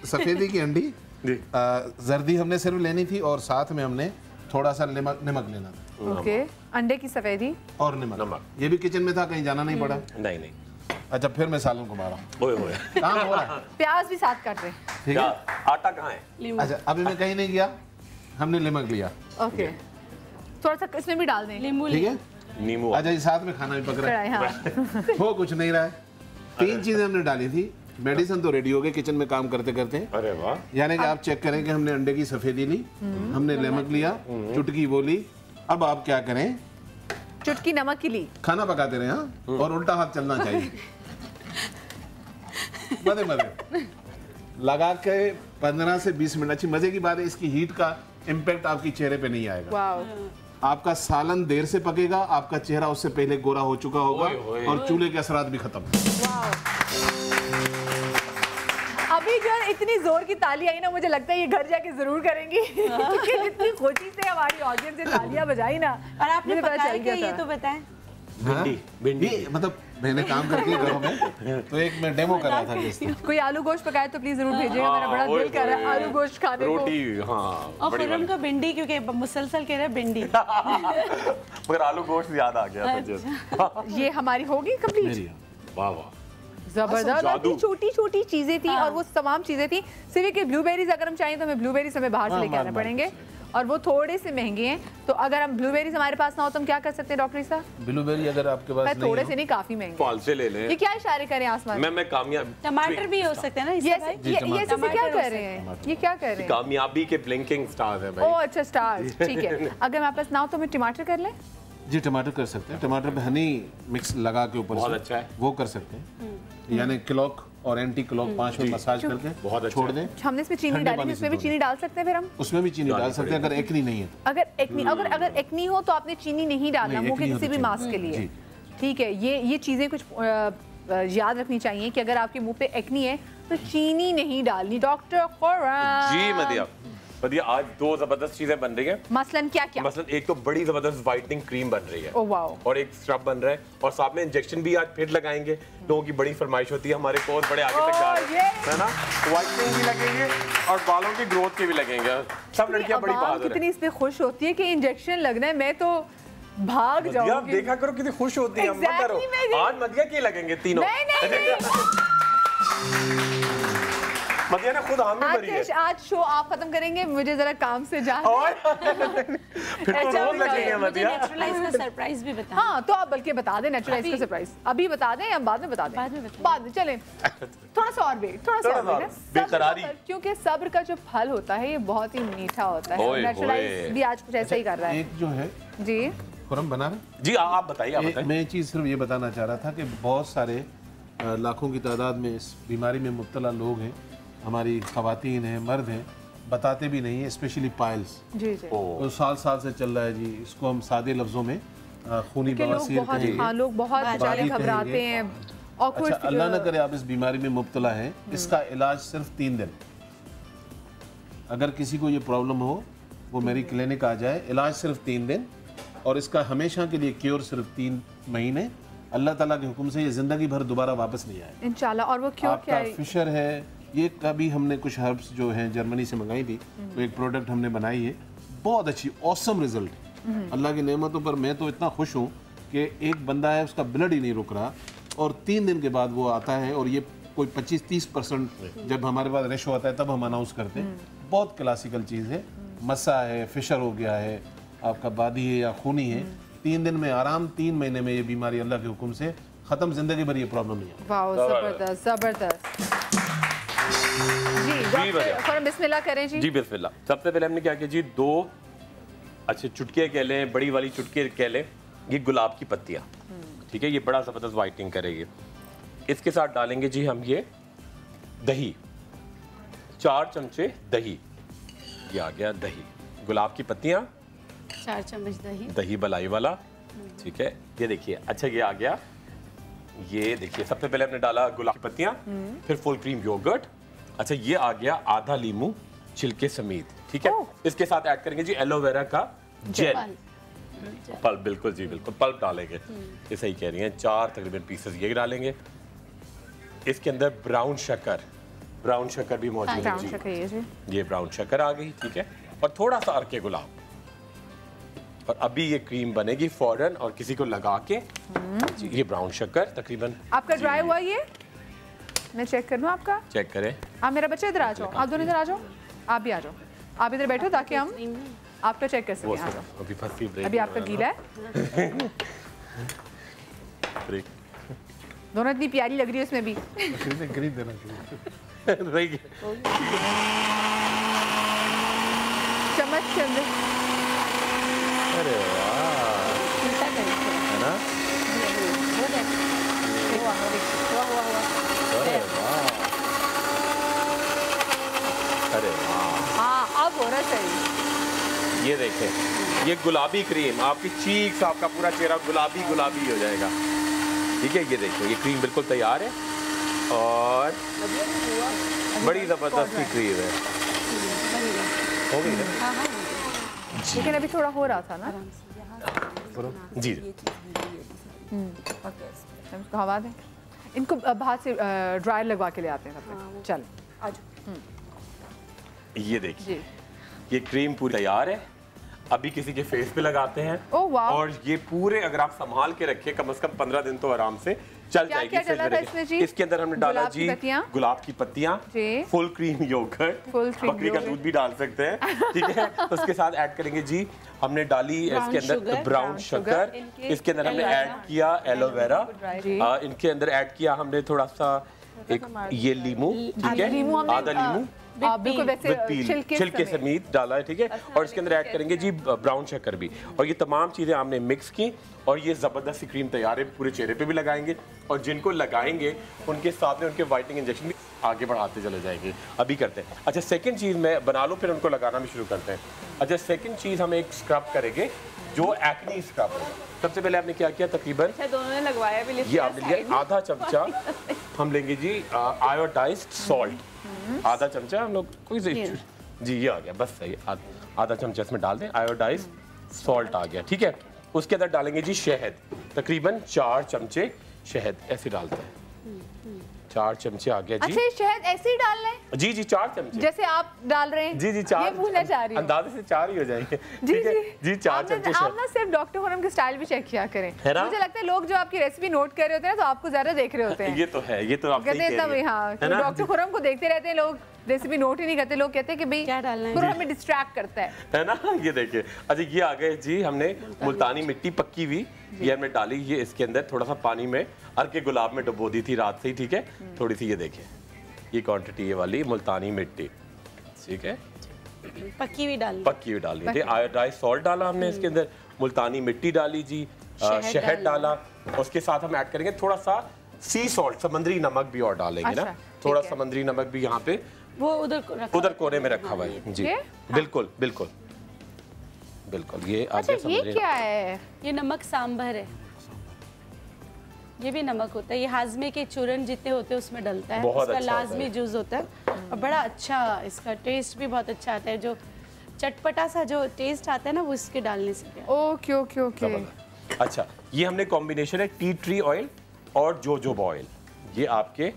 सफेदी की अंडी, जर्दी हमने सिर्फ लेनी थी और साथ में हमने थोड़ा सा नमक लेना था। ओके, अंडे की सफेदी और नमक। ये भी किचन में था, कहीं जाना नहीं पड़ा। नहीं। अच्छा, फिर मैं सालन को मारा, काम हो रहा है। प्याज भी साथ काट रहे, ठीक है। आटा कहाँ है? अच्छा, अभी मैं कहीं नहीं गया, हमने नमक लिया। ओके, थोड़ा सा इसमें भी डाल दें, ठीक है, नींबू। अच्छा, ये साथ में खाना भी पक रहा है, हो कुछ नहीं रहा है। 3 चीजें हमने डाली थी, मेडिसिन तो रेडी हो गए किचन में काम करते करते। अरे वाह। यानी कि आप चेक करें कि हमने अंडे की सफेदी ली, हमने नमक लिया, चुटकी वो ली। अब आप क्या करें, चुटकी नमक की ली, खाना पकाते रहे, हाँ, और उल्टा हाथ चलना चाहिए। मजे लगा के 15 से 20 मिनट। अच्छी मजे की बात है, इसकी हीट का इम्पैक्ट आपकी चेहरे पे नहीं आएगा। आपका सालन देर से पकेगा, आपका चेहरा उससे पहले गोरा हो चुका होगा और चूल्हे के असरात भी खत्म। अभी जो इतनी जोर की ताली आई ना, मुझे लगता है ये घर जाके जरूर करेंगी, क्योंकि जितनी खुशी से हमारी ऑडियंस ने तालियां बजाई ना। और आपने पकाया क्या, ये तो बताएं। भिंडी मतलब मैंने काम करके घरों में, तो एक मैं डेमो कर रहा था। कोई आलू गोश्त पकाए तो प्लीज जरूर भेजिएगा, मेरा बड़ा दिल कर रहा है आलू गोश्त खाने को। रोटी, हाँ। और खुर्रम का भिंडी, क्योंकि मुसलसल कह रहे हैं भिंडी। मगर आलू गोश्त याद आ गया। ये हमारी होगी कंप्लीट। वाह वाह, जबरदस्त। छोटी छोटी चीजें थी और वो तमाम चीजें थी। सिर्फ कि ब्लूबेरीज अगर हम चाहें तो हमें ब्लूबेरीज हमें बाहर से लेके आने पड़ेंगे और वो थोड़े से महंगे हैं। तो अगर हम ब्लूबेरीज हमारे पास ना हो तो हम क्या कर सकते हैं डॉक्टर साहब? ब्लूबेरी अगर आपके पास नहीं थोड़े से नहीं, काफी महंगे, फॉल से ले लें। ये क्या इशारे करें आसमान? मैं कामयाब। टमाटर भी हो सकते हैं ना, ये क्या कर रहे हैं, ये क्या कर रहे हैं? कामयाबी के ब्लिंकिंग स्टार्स हैं भाई। ओह अच्छा, स्टार्स, ठीक है। अगर हमारे पास ना हो तो हम टमाटर कर लें? जी, टमाटर कर सकते हैं। टमाटर पे हनी मिक्स लगा के ऊपर बहुत अच्छा है, वो कर सकते हैं। यानी क्लॉक और एंटी क्लॉक 5 मिनट मसाज करके बहुत छोड़ दें। हमने इसमें चीनी डाली, इसमें भी चीनी डाल सकते हैं फिर हम? उसमें भी चीनी डाल सकते हैं अगर एक्नी नहीं है। अगर एक्नी हो तो आपने चीनी नहीं डालना, मुंह के किसी भी मास्क के लिए, ठीक है। ये चीजें कुछ याद रखनी चाहिए कि अगर आपके मुंह पे एक्नी है तो चीनी नहीं डालनी। डॉक्टर जी मदिया, आज 2 जबरदस्त चीजें बन रही हैं। मसलन क्या क्या? मसलन एक तो बड़ी जबरदस्त व्हाइटनिंग क्रीम बन रही है, ओह वाओ, और एक स्क्रब बन रहा है, और साथ में इंजेक्शन भी आज फिर लगाएंगे। लोगों की बड़ी फरमाइश होती है, हमारे कोर्स बड़े आगे तक जा रहे हैं, है ना। व्हाइटनिंग भी लगेंगे और बालों की ग्रोथ के भी लगेंगे। सब लड़कियां बड़ी बहादुर हैं। कितनी इसमें खुश होती है कि इंजेक्शन लगना है, मैं तो भाग जाऊंगी। देखा करो कितनी खुश होती है। मत करो, आज मदिया के लगेंगे तीनों। मदिया ने खुद हामी भरी है। आज शो आप खत्म करेंगे, मुझे जरा काम से जाना है। फिर तो रोज लगेंगे मदिया। नेचुरलाइज का सरप्राइज भी बता। हाँ, तो आप बल्कि बता दें नेचुरलाइज का सरप्राइज। अभी बता दें या बाद में बता दें? बाद में। चलें, थोड़ा सा और वेट, थोड़ा सा और वेट, बेकरारी, क्योंकि सब्र का जो फल होता है ये बहुत ही मीठा होता है। नेचुरलाइज भी आज कुछ ऐसा ही कर रहा है। एक जो है जी खुरम बना रहे जी, आप बताइए। मैं एक चीज़ सिर्फ ये बताना चाह रहा था कि बहुत सारे लाखों की तादाद में इस बीमारी में मुब्तला लोग हैं, हमारी खवातीन हैं, मर्द हैं, बताते भी नहीं है, स्पेशली पाइल्स। जी जी, तो साल से चल रहा है जी। इसको हम सादे लफ्ज़ों में खूनी बवासीर कहेंगे। हाँ, लोग बहुत बेचारे घबराते हैं, अच्छा, अल्लाह ना करे आप इस बीमारी में मुब्तला हैं, इसका इलाज सिर्फ 3 दिन। अगर किसी को ये प्रॉब्लम हो वो मेरी क्लिनिक आ जाए, इलाज सिर्फ 3 दिन और इसका हमेशा के लिए क्योर सिर्फ 3 महीने। अल्लाह ताला के हुक्म से ये जिंदगी भर दोबारा वापस नहीं आए इंशाल्लाह। और वो क्योर क्या है? फिशर है ये, कभी हमने कुछ हर्ब्स जो हैं जर्मनी से मंगाई थी, तो एक प्रोडक्ट हमने बनाई है, बहुत अच्छी ऑसम रिजल्ट। अल्लाह की नेमतों पर मैं तो इतना खुश हूँ कि एक बंदा है उसका ब्लड ही नहीं रुक रहा और 3 दिन के बाद वो आता है और ये कोई 25-30% जब हमारे पास रेशो आता है तब हम अनाउंस करते हैं। बहुत क्लासिकल चीज़ है, मसा है, फिशर हो गया है, आपका बादी है या खूनी है, 3 दिन में आराम, 3 महीने में ये बीमारी अल्लाह के हुक्म से ख़त्म, जिंदगी भर ये प्रॉब्लम नहीं है। वाह, ज़बरदस्त ज़बरदस्त। जी डॉक्टर बिस्मिल्लाह करें जी। जी बिस्मिल्लाह। सबसे पहले हमने क्या किया जी, 2 अच्छे चुटके कह लें, बड़ी वाली चुटके कह लें, ये गुलाब की पत्तियाँ, ठीक है, ये बड़ा ज़बरदस्त वाइटनिंग करेगी। इसके साथ डालेंगे जी हम ये दही, 4 चमचे दही, ये आ गया दही, गुलाब की पत्तियाँ 4 चम्मच दही, दही बलाई वाला, ठीक है, ये देखिए। अच्छा ये आ गया, ये देखिए सबसे पहले हमने डाला गुलाब की पत्तियाँ, फिर फुल क्रीम योगर्ट। अच्छा ये आ गया आधा लीमू छिलके समेत, ठीक है। इसके साथ ऐड करेंगे जी एलोवेरा का जेल, पल्प, बिल्कुल जी बिल्कुल पल्प डालेंगे, ये सही कह रही हैं। 4 तकरीबन पीसेस ये डालेंगे। इसके अंदर ब्राउन शक्कर भी मौजूद है जी, ये ब्राउन शक्कर आ गई, ठीक है, और थोड़ा सा अर्के गुलाब। और अभी ये क्रीम बनेगी फौरन और किसी को लगा के जी, ये ब्राउन शक्कर तकरीबन आपका ड्राई हुआ, ये मैं चेक कर लूं आपका, चेक करें। आप मेरा बच्चा इधर आ जाओ, आप दोनों इधर आ जाओ, आप भी आ जाओ, आप इधर बैठो ताकि हम आपका चेक कर सकें। आ जाओ, अभी आपका गीला है, दोनों इतनी प्यारी लग रही है उसमें भी। खरीद देना चम्मच के अंदर, अरे वाह, है ना, अरे वाह, अरे वाह, हाँ अब हो रहा सही। ये देखें, ये गुलाबी क्रीम, आपकी चीक्स, आपका पूरा चेहरा गुलाबी गुलाबी हो जाएगा, ठीक है। ये देखिए ये क्रीम बिल्कुल तैयार है और बड़ी जबरदस्त क्रीम है, हो गई ना। लेकिन अभी थोड़ा हो रहा था ना जी। इसको हवा दें, इनको बाहर से ड्रायर लगवा के ले आते हैं। चल ये देखिए ये क्रीम पूरी तैयार है, अभी किसी के फेस पे लगाते हैं। ओह वाह, और ये पूरे अगर आप संभाल के रखें कम से कम 15 दिन तो आराम से चल क्या जाएगी। क्या डला था इसमें जी? इसके अंदर हमने डाला जी गुलाब की पत्तियां, फुल क्रीम योगर्ट, बकरी का दूध भी डाल सकते हैं, ठीक है। उसके साथ ऐड करेंगे जी, हमने डाली इसके अंदर ब्राउन शुगर, इसके अंदर हमने ऐड किया एलोवेरा, इनके अंदर ऐड किया हमने थोड़ा सा एक ये लीमू, ठीक है, आधा लीमू बिल्कुल वैसे छिलके समेत डाला है, ठीक है। और इसके अंदर ऐड करेंगे जी ब्राउन शक्कर भी, और ये तमाम चीज़ें हमने मिक्स की और ये ज़बरदस्त सी क्रीम तैयार है। पूरे चेहरे पे भी लगाएंगे और जिनको लगाएंगे उनके साथ में उनके वाइटनिंग इंजेक्शन भी आगे बढ़ाते चले जाएंगे। अभी करते हैं। अच्छा सेकंड चीज़ मैं बना लूँ फिर उनको लगाना भी शुरू करते हैं। अच्छा सेकंड चीज़ हम एक स्क्रब करेंगे जो एक्नी स्क्रब होगा। सबसे पहले आपने क्या किया, तकरीबन दोनों ने लगवाया भी, ये आपने लिया आधा चमचा हम लेंगे जी आयोडाइज्ड सॉल्ट, आधा चमचा हम लोग कोई जी ये आ गया, बस सही, आधा चमचा इसमें डाल दें, आयोडाइज्ड सॉल्ट आ गया, ठीक है। उसके अंदर डालेंगे जी शहद, तकरीबन 4 चमचे शहद ऐसे डालते हैं, 4 चमचे आ गया जी। अच्छा शहद ऐसे ही डालना है? जी 4 चमचे जैसे आप डाल रहे हैं? जी 4, ये भूलना चाह रही हूं, अंदाजे से 4 ही हो जाएंगे। जी 4 चमचे। आप ना सिर्फ डॉक्टर खुरम के स्टाइल भी चेक किया करें, मुझे लगता है लोग जो आपकी रेसिपी नोट कर रहे होते हैं तो आपको ज्यादा देख रहे होते हैं। ये तो है, ये तो आप सही कह रही हैं। हाँ, डॉक्टर खुरम को देखते रहते हैं लोग, रेसिपी नोट ही नहीं करते, लोग कहते हैं कि भाई क्या डालना है, खुरम हमें डिस्ट्रैक्ट करता है ना। ये देखिए, अच्छा ये आ गए जी, हमने मुल्तानी मिट्टी पक्की हुई ये हमने डाली, ये इसके अंदर थोड़ा सा पानी में अर्के गुलाब में डुबो दी थी रात से ही, ठीक है। थोड़ी सी ये देखिए ये क्वांटिटी ये वाली मुल्तानी मिट्टी, ठीक है, पक्की हुई डाली थी। आयोडाइज्ड सॉल्ट डाला हमने इसके अंदर, मुल्तानी मिट्टी डाली जी, शहद डाला, उसके साथ हम ऐड करेंगे थोड़ा सा सी सॉल्ट, समुद्री नमक भी और डालेंगे ना, थोड़ा समुद्री नमक भी यहाँ पे वो उधर कोने में रखा हुआ है जी, बिल्कुल बिल्कुल बिल्कुल। ये अच्छा ये क्या है? ये नमक सांभर है, ये भी नमक होता है, ये हाजमे के चूरन जितने होते हैं उसमें डलता है, बहुत इसका अच्छा होता लाजमी है। जूस होता है और बड़ा अच्छा इसका टेस्ट भी बहुत अच्छा आता है। जो चटपटा सा जो टेस्ट आता है ना वो इसके डालने से भी आता ओके ओके ओके। अच्छा, ये हमने कॉम्बिनेशन है टी ट्री ऑयल और जोजोबा ऑयल। ये आपके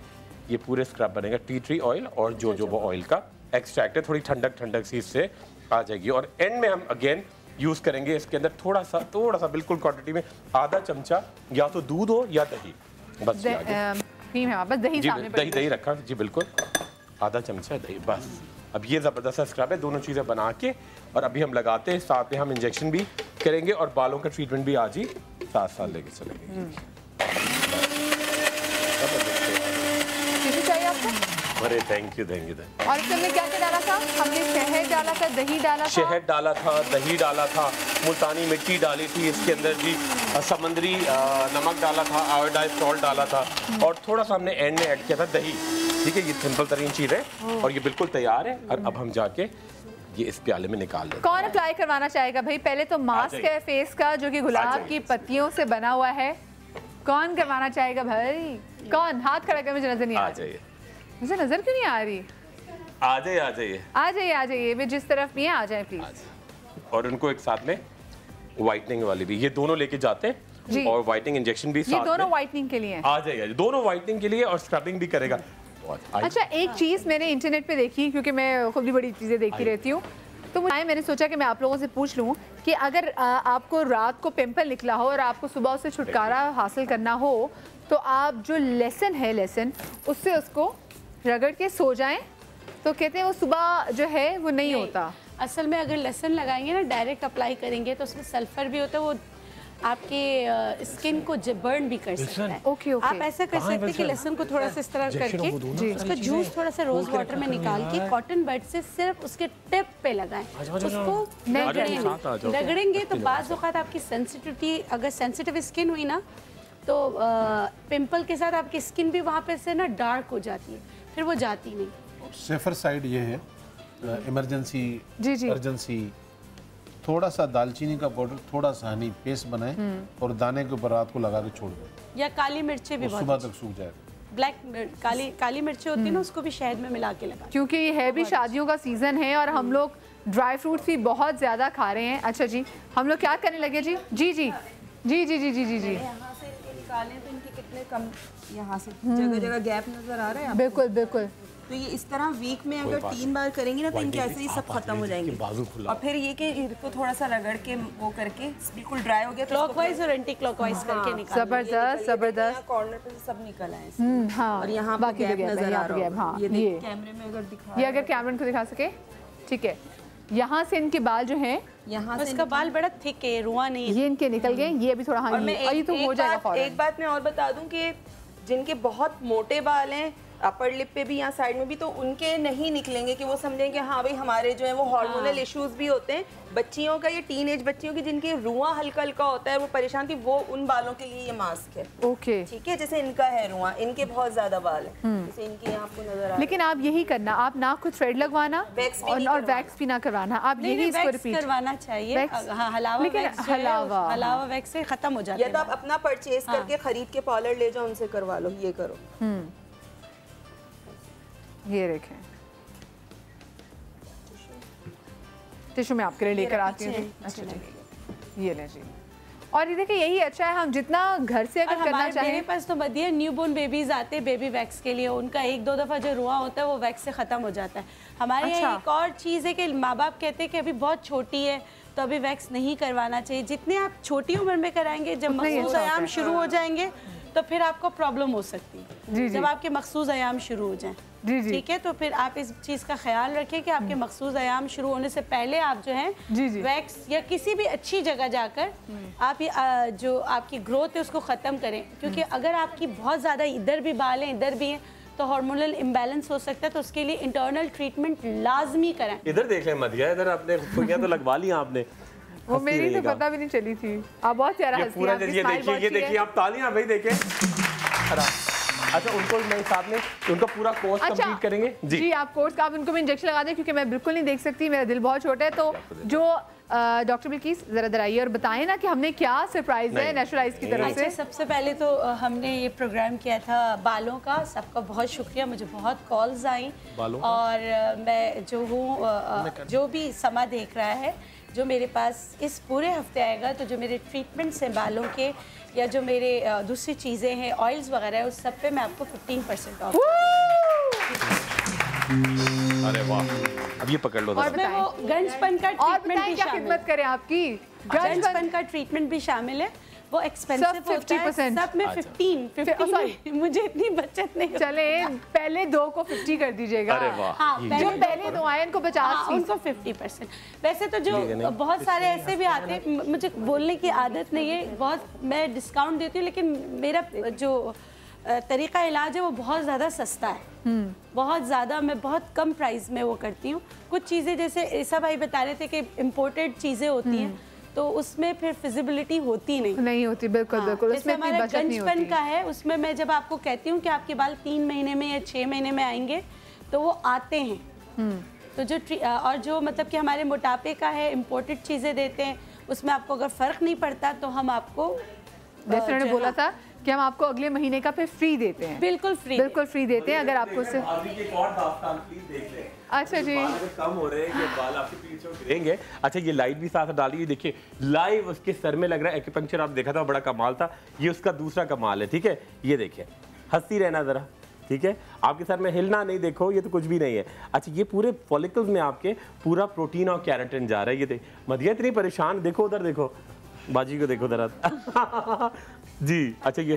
ये पूरे स्क्रब बनेगा टी ट्री ऑयल और जोजोबा ऑयल का एक्सट्रैक्ट है। थोड़ी ठंडक ठंडक सी इससे आ जाएगी। और एंड में हम अगेन यूज करेंगे इसके अंदर थोड़ा सा बिल्कुल क्वांटिटी में आधा चमचा या तो दूध हो या दही, बस ये आगे। क्रीम है बस, दही जी सामने दही दही रखा जी बिल्कुल, आधा चमचा दही बस। अब ये ज़बरदस्त सा स्क्रब है, दोनों चीज़ें बना के और अभी हम लगाते हैं, साथ में हम इंजेक्शन भी करेंगे और बालों का ट्रीटमेंट भी आज ही साथ साथ लेके चलेंगे। टिश्यू चाहिए आपको? अरे थैंक यू थैंक यू। और इसमें हमने क्या क्या डाला था? हमने शहद डाला था, दही डाला था, शहद डाला था, दही डाला था, मुल्तानी मिट्टी डाली थी इसके अंदर जी, समंदरी नमक डाला था, आयोडाइज सॉल्ट डाला था और थोड़ा सा हमने एंड में ऐड किया था दही। ठीक है, ये सिंपल तरीन चीज़ है और ये बिल्कुल तैयार है। और अब हम जाके ये इस प्याले में निकाल लेंगे। कौन अप्लाई करवाना चाहेगा भाई? पहले तो मास्क है फेस का जो कि गुलाब की पत्तियों से बना हुआ है। कौन करवाना चाहेगा भाई? कौन? हाथ खड़ा कर, मुझे नजर नहीं आ आ रही। जाइए, मुझे नजर क्यों नहीं आ रही? आ जाइए आ जाइए आ जाइए आ जाइए, वे जिस तरफ भी हैं आ जाए प्लीज। और उनको एक साथ में व्हाइटनिंग वाली भी ये दोनों लेके जाते जी। हैं और व्हाइटनिंग इंजेक्शन भी ये साथ दोनों में। व्हाइटनिंग के लिए हैं। आ जाइए, दोनों व्हाइटनिंग के लिए और स्क्रबिंग भी करेगा। अच्छा, एक चीज़ मैंने इंटरनेट पे देखी, क्योंकि मैं खुद भी बड़ी चीज़ें देखती रहती हूँ, तो मैंने सोचा कि मैं आप लोगों से पूछ लूँ कि अगर आपको रात को पिंपल निकला हो और आपको सुबह उससे छुटकारा हासिल करना हो तो आप जो लहसुन उससे उसको रगड़ के सो जाएं, तो कहते हैं वो सुबह जो है वो नहीं होता। असल में अगर लहसुन लगाएंगे ना, डायरेक्ट अप्लाई करेंगे तो उसमें सल्फर भी होता है, वो आपके स्किन को बर्न भी कर सकता है। Okay okay. आप ऐसा कर सकते हैं कि लहसुन को थोड़ा सा इस तरह करके उसका जूस थोड़ा सा रोज वाटर में निकाल के कॉटन बड से सिर्फ उसके टिप पे लगाएं, उसको रगड़ेंगे तो बाज़ औक़ात आपकी सेंसिटिविटी, अगर सेंसिटिव स्किन हुई ना तो पिंपल के साथ आपकी स्किन भी वहाँ पे से ना डार्क हो जाती है, फिर वो जाती नहीं। सेफर साइड ये है, इमरजेंसी जी। अर्जेंसी, थोड़ा सा दालचीनी का पाउडर, थोड़ा सा हनी पेस्ट बनाएं और दाने के ऊपर रात को लगा के छोड़ दें, या काली मिर्चें भी वो बहुत सुबह तक सूख जाएगा। ब्लैक काली मिर्चें होती है ना, उसको भी शहद में मिला के लगा। क्योंकि ये है भी शादियों का सीज़न है और हम लोग ड्राई फ्रूट्स भी बहुत ज़्यादा खा रहे हैं। अच्छा जी, हम लोग क्या करने लगे जी? जी जी जी जी जी जी जी जी यहाँ से निकालें तो इनके कितने कम, यहाँ से जगह जगह गैप नजर आ रहा है आपको? बिल्कुल बिल्कुल। तो ये इस तरह वीक में अगर 3 बार करेंगी ना तो इनके ऐसे ही सब खत्म हो जाएंगे। और फिर ये कि इनको थोड़ा सा रगड़ के वो करके बिल्कुल ड्राई हो गया तो क्लॉकवाइज और एंटी क्लॉकवाइज करके निकाल। जबरदस्त जबरदस्त। कॉर्नर पे से सब निकल आए। हाँ, और यहाँ बाकी पे तो गैप gap है, नजर आ यहाँ पे रहा gap, होगा। हाँ, ये ये कैमरे में अगर दिखा, ये अगर कैमरा को दिखा सके, ठीक है। यहाँ से इनके बाल जो हैं, यहाँ से इसका बाल बड़ा थिक है, रुआ नहीं है। ये इनके निकल गए, ये अभी थोड़ा, हाँ और मैं ये तो हो जाएगा फौरन। एक बात मैं और बता दूं कि जिनके बहुत मोटे बाल हैं अपर लिप पे भी, यहाँ साइड में भी, तो उनके नहीं निकलेंगे कि वो समझें कि हाँ भाई हमारे जो है वो हार्मोनल इश्यूज भी होते हैं। बच्चियों का, ये टीनेज बच्चियों की जिनकी रुआं हल्का हल्का होता है, वो परेशान थी, वो उन बालों के लिए ये मास्क है। ओके, ठीक है, जैसे इनका है रुआं, इनके बहुत ज्यादा बाल है, जैसे इनके यहाँ आपको नजर आ रहा है। लेकिन आप यही करना, आप ना खुद थ्रेड लगवाना वैक्स भी नहीं और करवाना। वैक्स भी ना करवाना, आप नहीं, यही इसको वैक्स रिपीट करवाना चाहिए। वैक्स? हाँ, हलावा लेकिन वैक्स जो है, हलावा, हलावा वैक्स से खत्म हो जाता या है। तो आप अपना परचेज करके खरीद के पार्लर ले जाओ, उनसे करवा लो, ये करो। ये देखें, टिश्यू में आपके लिए लेकर आती हूँ। अच्छा जी, ये ले जी। और ये देखिए, यही अच्छा है, हम जितना घर से अगर करना मेरे चाहें। पास तो बदिया न्यूबॉर्न बेबीज आते हैं बेबी वैक्स के लिए, उनका 1-2 दफ़ा जो रुआ होता है वो वैक्स से ख़त्म हो जाता है। हमारे यहाँ एक और चीज़ है कि माँ बाप कहते हैं कि अभी बहुत छोटी है तो अभी वैक्स नहीं करवाना चाहिए। जितने आप छोटी उम्र में कराएंगे, जब मखसूस आयाम शुरू हो जाएंगे तो फिर आपको प्रॉब्लम हो सकती है। जब आपके मखसूस आयाम शुरू हो जाएं, ठीक है, तो फिर आप इस चीज़ का ख्याल रखें कि आपके मखसूस आयाम शुरू होने से पहले आप जो है वैक्स या किसी भी अच्छी जगह जाकर आप ये जो आपकी ग्रोथ है उसको ख़त्म करें। क्योंकि अगर आपकी बहुत ज़्यादा इधर भी बाल हैं इधर भी हैं तो हार्मोनल इम्बैलेंस हो सकता है, तो उसके लिए इंटरनल ट्रीटमेंट लाजमी करें। इधर देख लें मदिया, इधर आपने खुशियां तो लगवा ली आपने। वो मेरी तो पता भी नहीं चली थी। आप बहुत प्यारा हंसती हैं, आपकी स्माइल बहुत ये अच्छी है। देखिए आप तालियां भाई देखें। अच्छा उनको मैं साथ में उनका पूरा कोर्स कंप्लीट करेंगे जी आप कोर्स का आप उनको भी इंजेक्शन लगा दें क्योंकि मैं बिल्कुल नहीं देख सकती, मेरा दिल बहुत छोटा है। तो जो डॉक्टर बिल्किस जरा दराइए और बताएं ना कि हमने क्या सरप्राइज है नेचुरलाइज की तरफ से। सबसे पहले तो हमने ये प्रोग्राम किया था बालों का, सबका बहुत शुक्रिया, मुझे बहुत कॉल्स आई और मैं जो हूँ जो भी समा देख रहा है, जो मेरे पास इस पूरे हफ्ते आएगा तो जो मेरे ट्रीटमेंट्स हैं बालों के या जो मेरे दूसरी चीज़ें हैं ऑयल्स वगैरह उस सब पे मैं आपको 15% ऑफ। अरे वाह, अब ये पकड़ लो। और वो गंजपन का ट्रीटमेंट भी क्या खिदमत करें आपकी, गंजपन का ट्रीटमेंट भी शामिल है, वो एक्सपेंसिव होता है, सब में 15 मुझे इतनी बचत नहीं। चले पहले 2 को 50 कर दीजिएगा। अरे वाह, हाँ, जो पहले 2 आए उनको 50 उनको 50%। वैसे तो जो बहुत सारे ऐसे भी आते हैं, मुझे बोलने की आदत नहीं है, बहुत मैं डिस्काउंट देती हूँ लेकिन मेरा जो तरीका इलाज है वो बहुत ज़्यादा सस्ता है, बहुत ज़्यादा, मैं बहुत कम प्राइस में वो करती हूँ। कुछ चीज़ें जैसे ईसा भाई बता रहे थे कि इम्पोर्टेड चीज़ें होती हैं तो उसमें फिर फिजिबिलिटी होती नहीं होती। बिल्कुल बिल्कुल, उसमें हमारा गंजपन का है, उसमें मैं जब आपको कहती हूँ कि आपके बाल 3 महीने में या 6 महीने में आएंगे तो वो आते हैं। तो जो और जो मतलब कि हमारे मोटापे का है, इम्पोर्टेड चीज़ें देते हैं, उसमें आपको अगर फ़र्क नहीं पड़ता तो हम आपको जैसे उन्होंने बोला था कि हम आपको अगले महीने का फिर फ्री देते हैं। बिल्कुल फ्री देते हैं। अगर आपको से अच्छा जी कम हो रहे हैं, ये बाल आपके पीछे गिरेंगे। अच्छा ये लाइट भी साथ डाली, देखिए लाइव उसके सर में लग रहा है एक्यूपंक्चर, आप देखा था बड़ा कमाल था, ये उसका दूसरा कमाल है। ठीक है, ये देखिए हंसती रहना जरा, ठीक है, आपके सर में हिलना नहीं, देखो ये तो कुछ भी नहीं है। अच्छा ये पूरे फॉलिकल्स में आपके पूरा प्रोटीन और कैराटिन जा रहा है। ये देख मदिया इतनी परेशान, देखो उधर देखो, बाजी को देखो जरा जी। अच्छा ये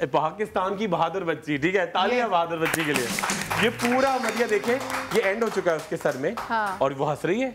पाकिस्तान की बहादुर बच्ची, ठीक है, तालियां बहादुर बच्ची के लिए। ये पूरा मदिया देखे, ये एंड हो चुका है उसके सर में। हाँ। और वो हंस रही है,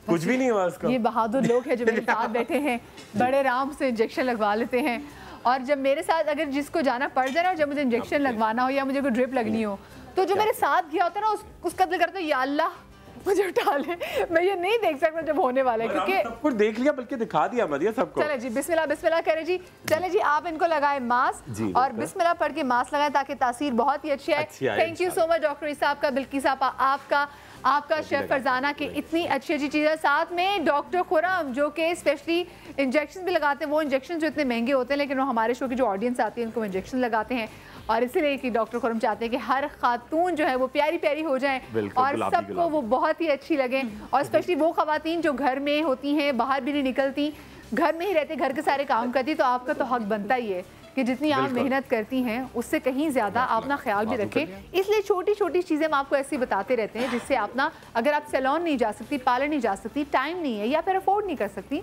कुछ भी नहीं हुआ उसको। ये बहादुर लोग हैं जो मेरे साथ बैठे हैं, बड़े आराम से इंजेक्शन लगवा लेते हैं। और जब मेरे साथ अगर जिसको जाना पड़ जाए ना, जब मुझे इंजेक्शन लगवाना हो या मुझे कोई ड्रिप लगनी हो, तो जो मेरे साथ गया होता है ना उसका दिल करता है या अल्लाह मुझे उठा ले, मैं ये नहीं देख सकता जब होने वाला है, क्योंकि सब कुछ देख लिया, बल्कि दिखा दिया मदिया सबको। चले जी बिस्मिल्लाह बिस्मिल्लाह करें जी। चले जी आप इनको लगाए मास्क और बिस्मिल्लाह पढ़ के मास्क लगाएं ताकि तासीर बहुत ही अच्छी है। Thank you so much doctor Isa आपका, बिल्किस आपका, आपका शेफ फरजाना की इतनी अच्छी अच्छी चीज़ें, साथ में डॉक्टर खुरम जो कि स्पेशली इंजेक्शन भी लगाते हैं। वो इंजेक्शन जो इतने महंगे होते हैं लेकिन वो हमारे शो की जो ऑडियंस आती है उनको इंजेक्शन लगाते हैं, और इसीलिए कि डॉक्टर खुरम चाहते हैं कि हर खातून जो है वो प्यारी प्यारी हो जाएं और सबको वो बहुत ही अच्छी लगें। और स्पेशली वो खवातीन जो घर में होती हैं, बाहर भी नहीं निकलती, घर में ही रहते, घर के सारे काम करती, तो आपका तो हक बनता ही है कि जितनी आप मेहनत करती हैं उससे कहीं ज़्यादा आप ना ख्याल भी रखें। इसलिए छोटी छोटी चीज़ें हम आपको ऐसी बताते रहते हैं जिससे आप ना, अगर आप सैलून नहीं जा सकती, पार्लर नहीं जा सकती, टाइम नहीं है या फिर अफोर्ड नहीं कर सकती,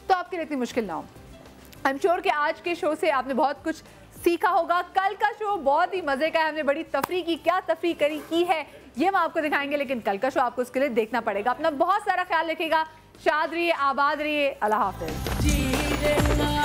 तो आपके लिए इतनी मुश्किल ना हो। आई एम श्योर कि आज के शो से आपने बहुत कुछ सीखा होगा। कल का शो बहुत ही मजे का है, हमने बड़ी तफरी की, क्या तफरी की है ये हम आपको दिखाएंगे, लेकिन कल का शो आपको उसके लिए देखना पड़ेगा। अपना बहुत सारा ख्याल रखिएगा, शाद रहिए, आबाद रहिए, अल्लाह हाफ़िज़।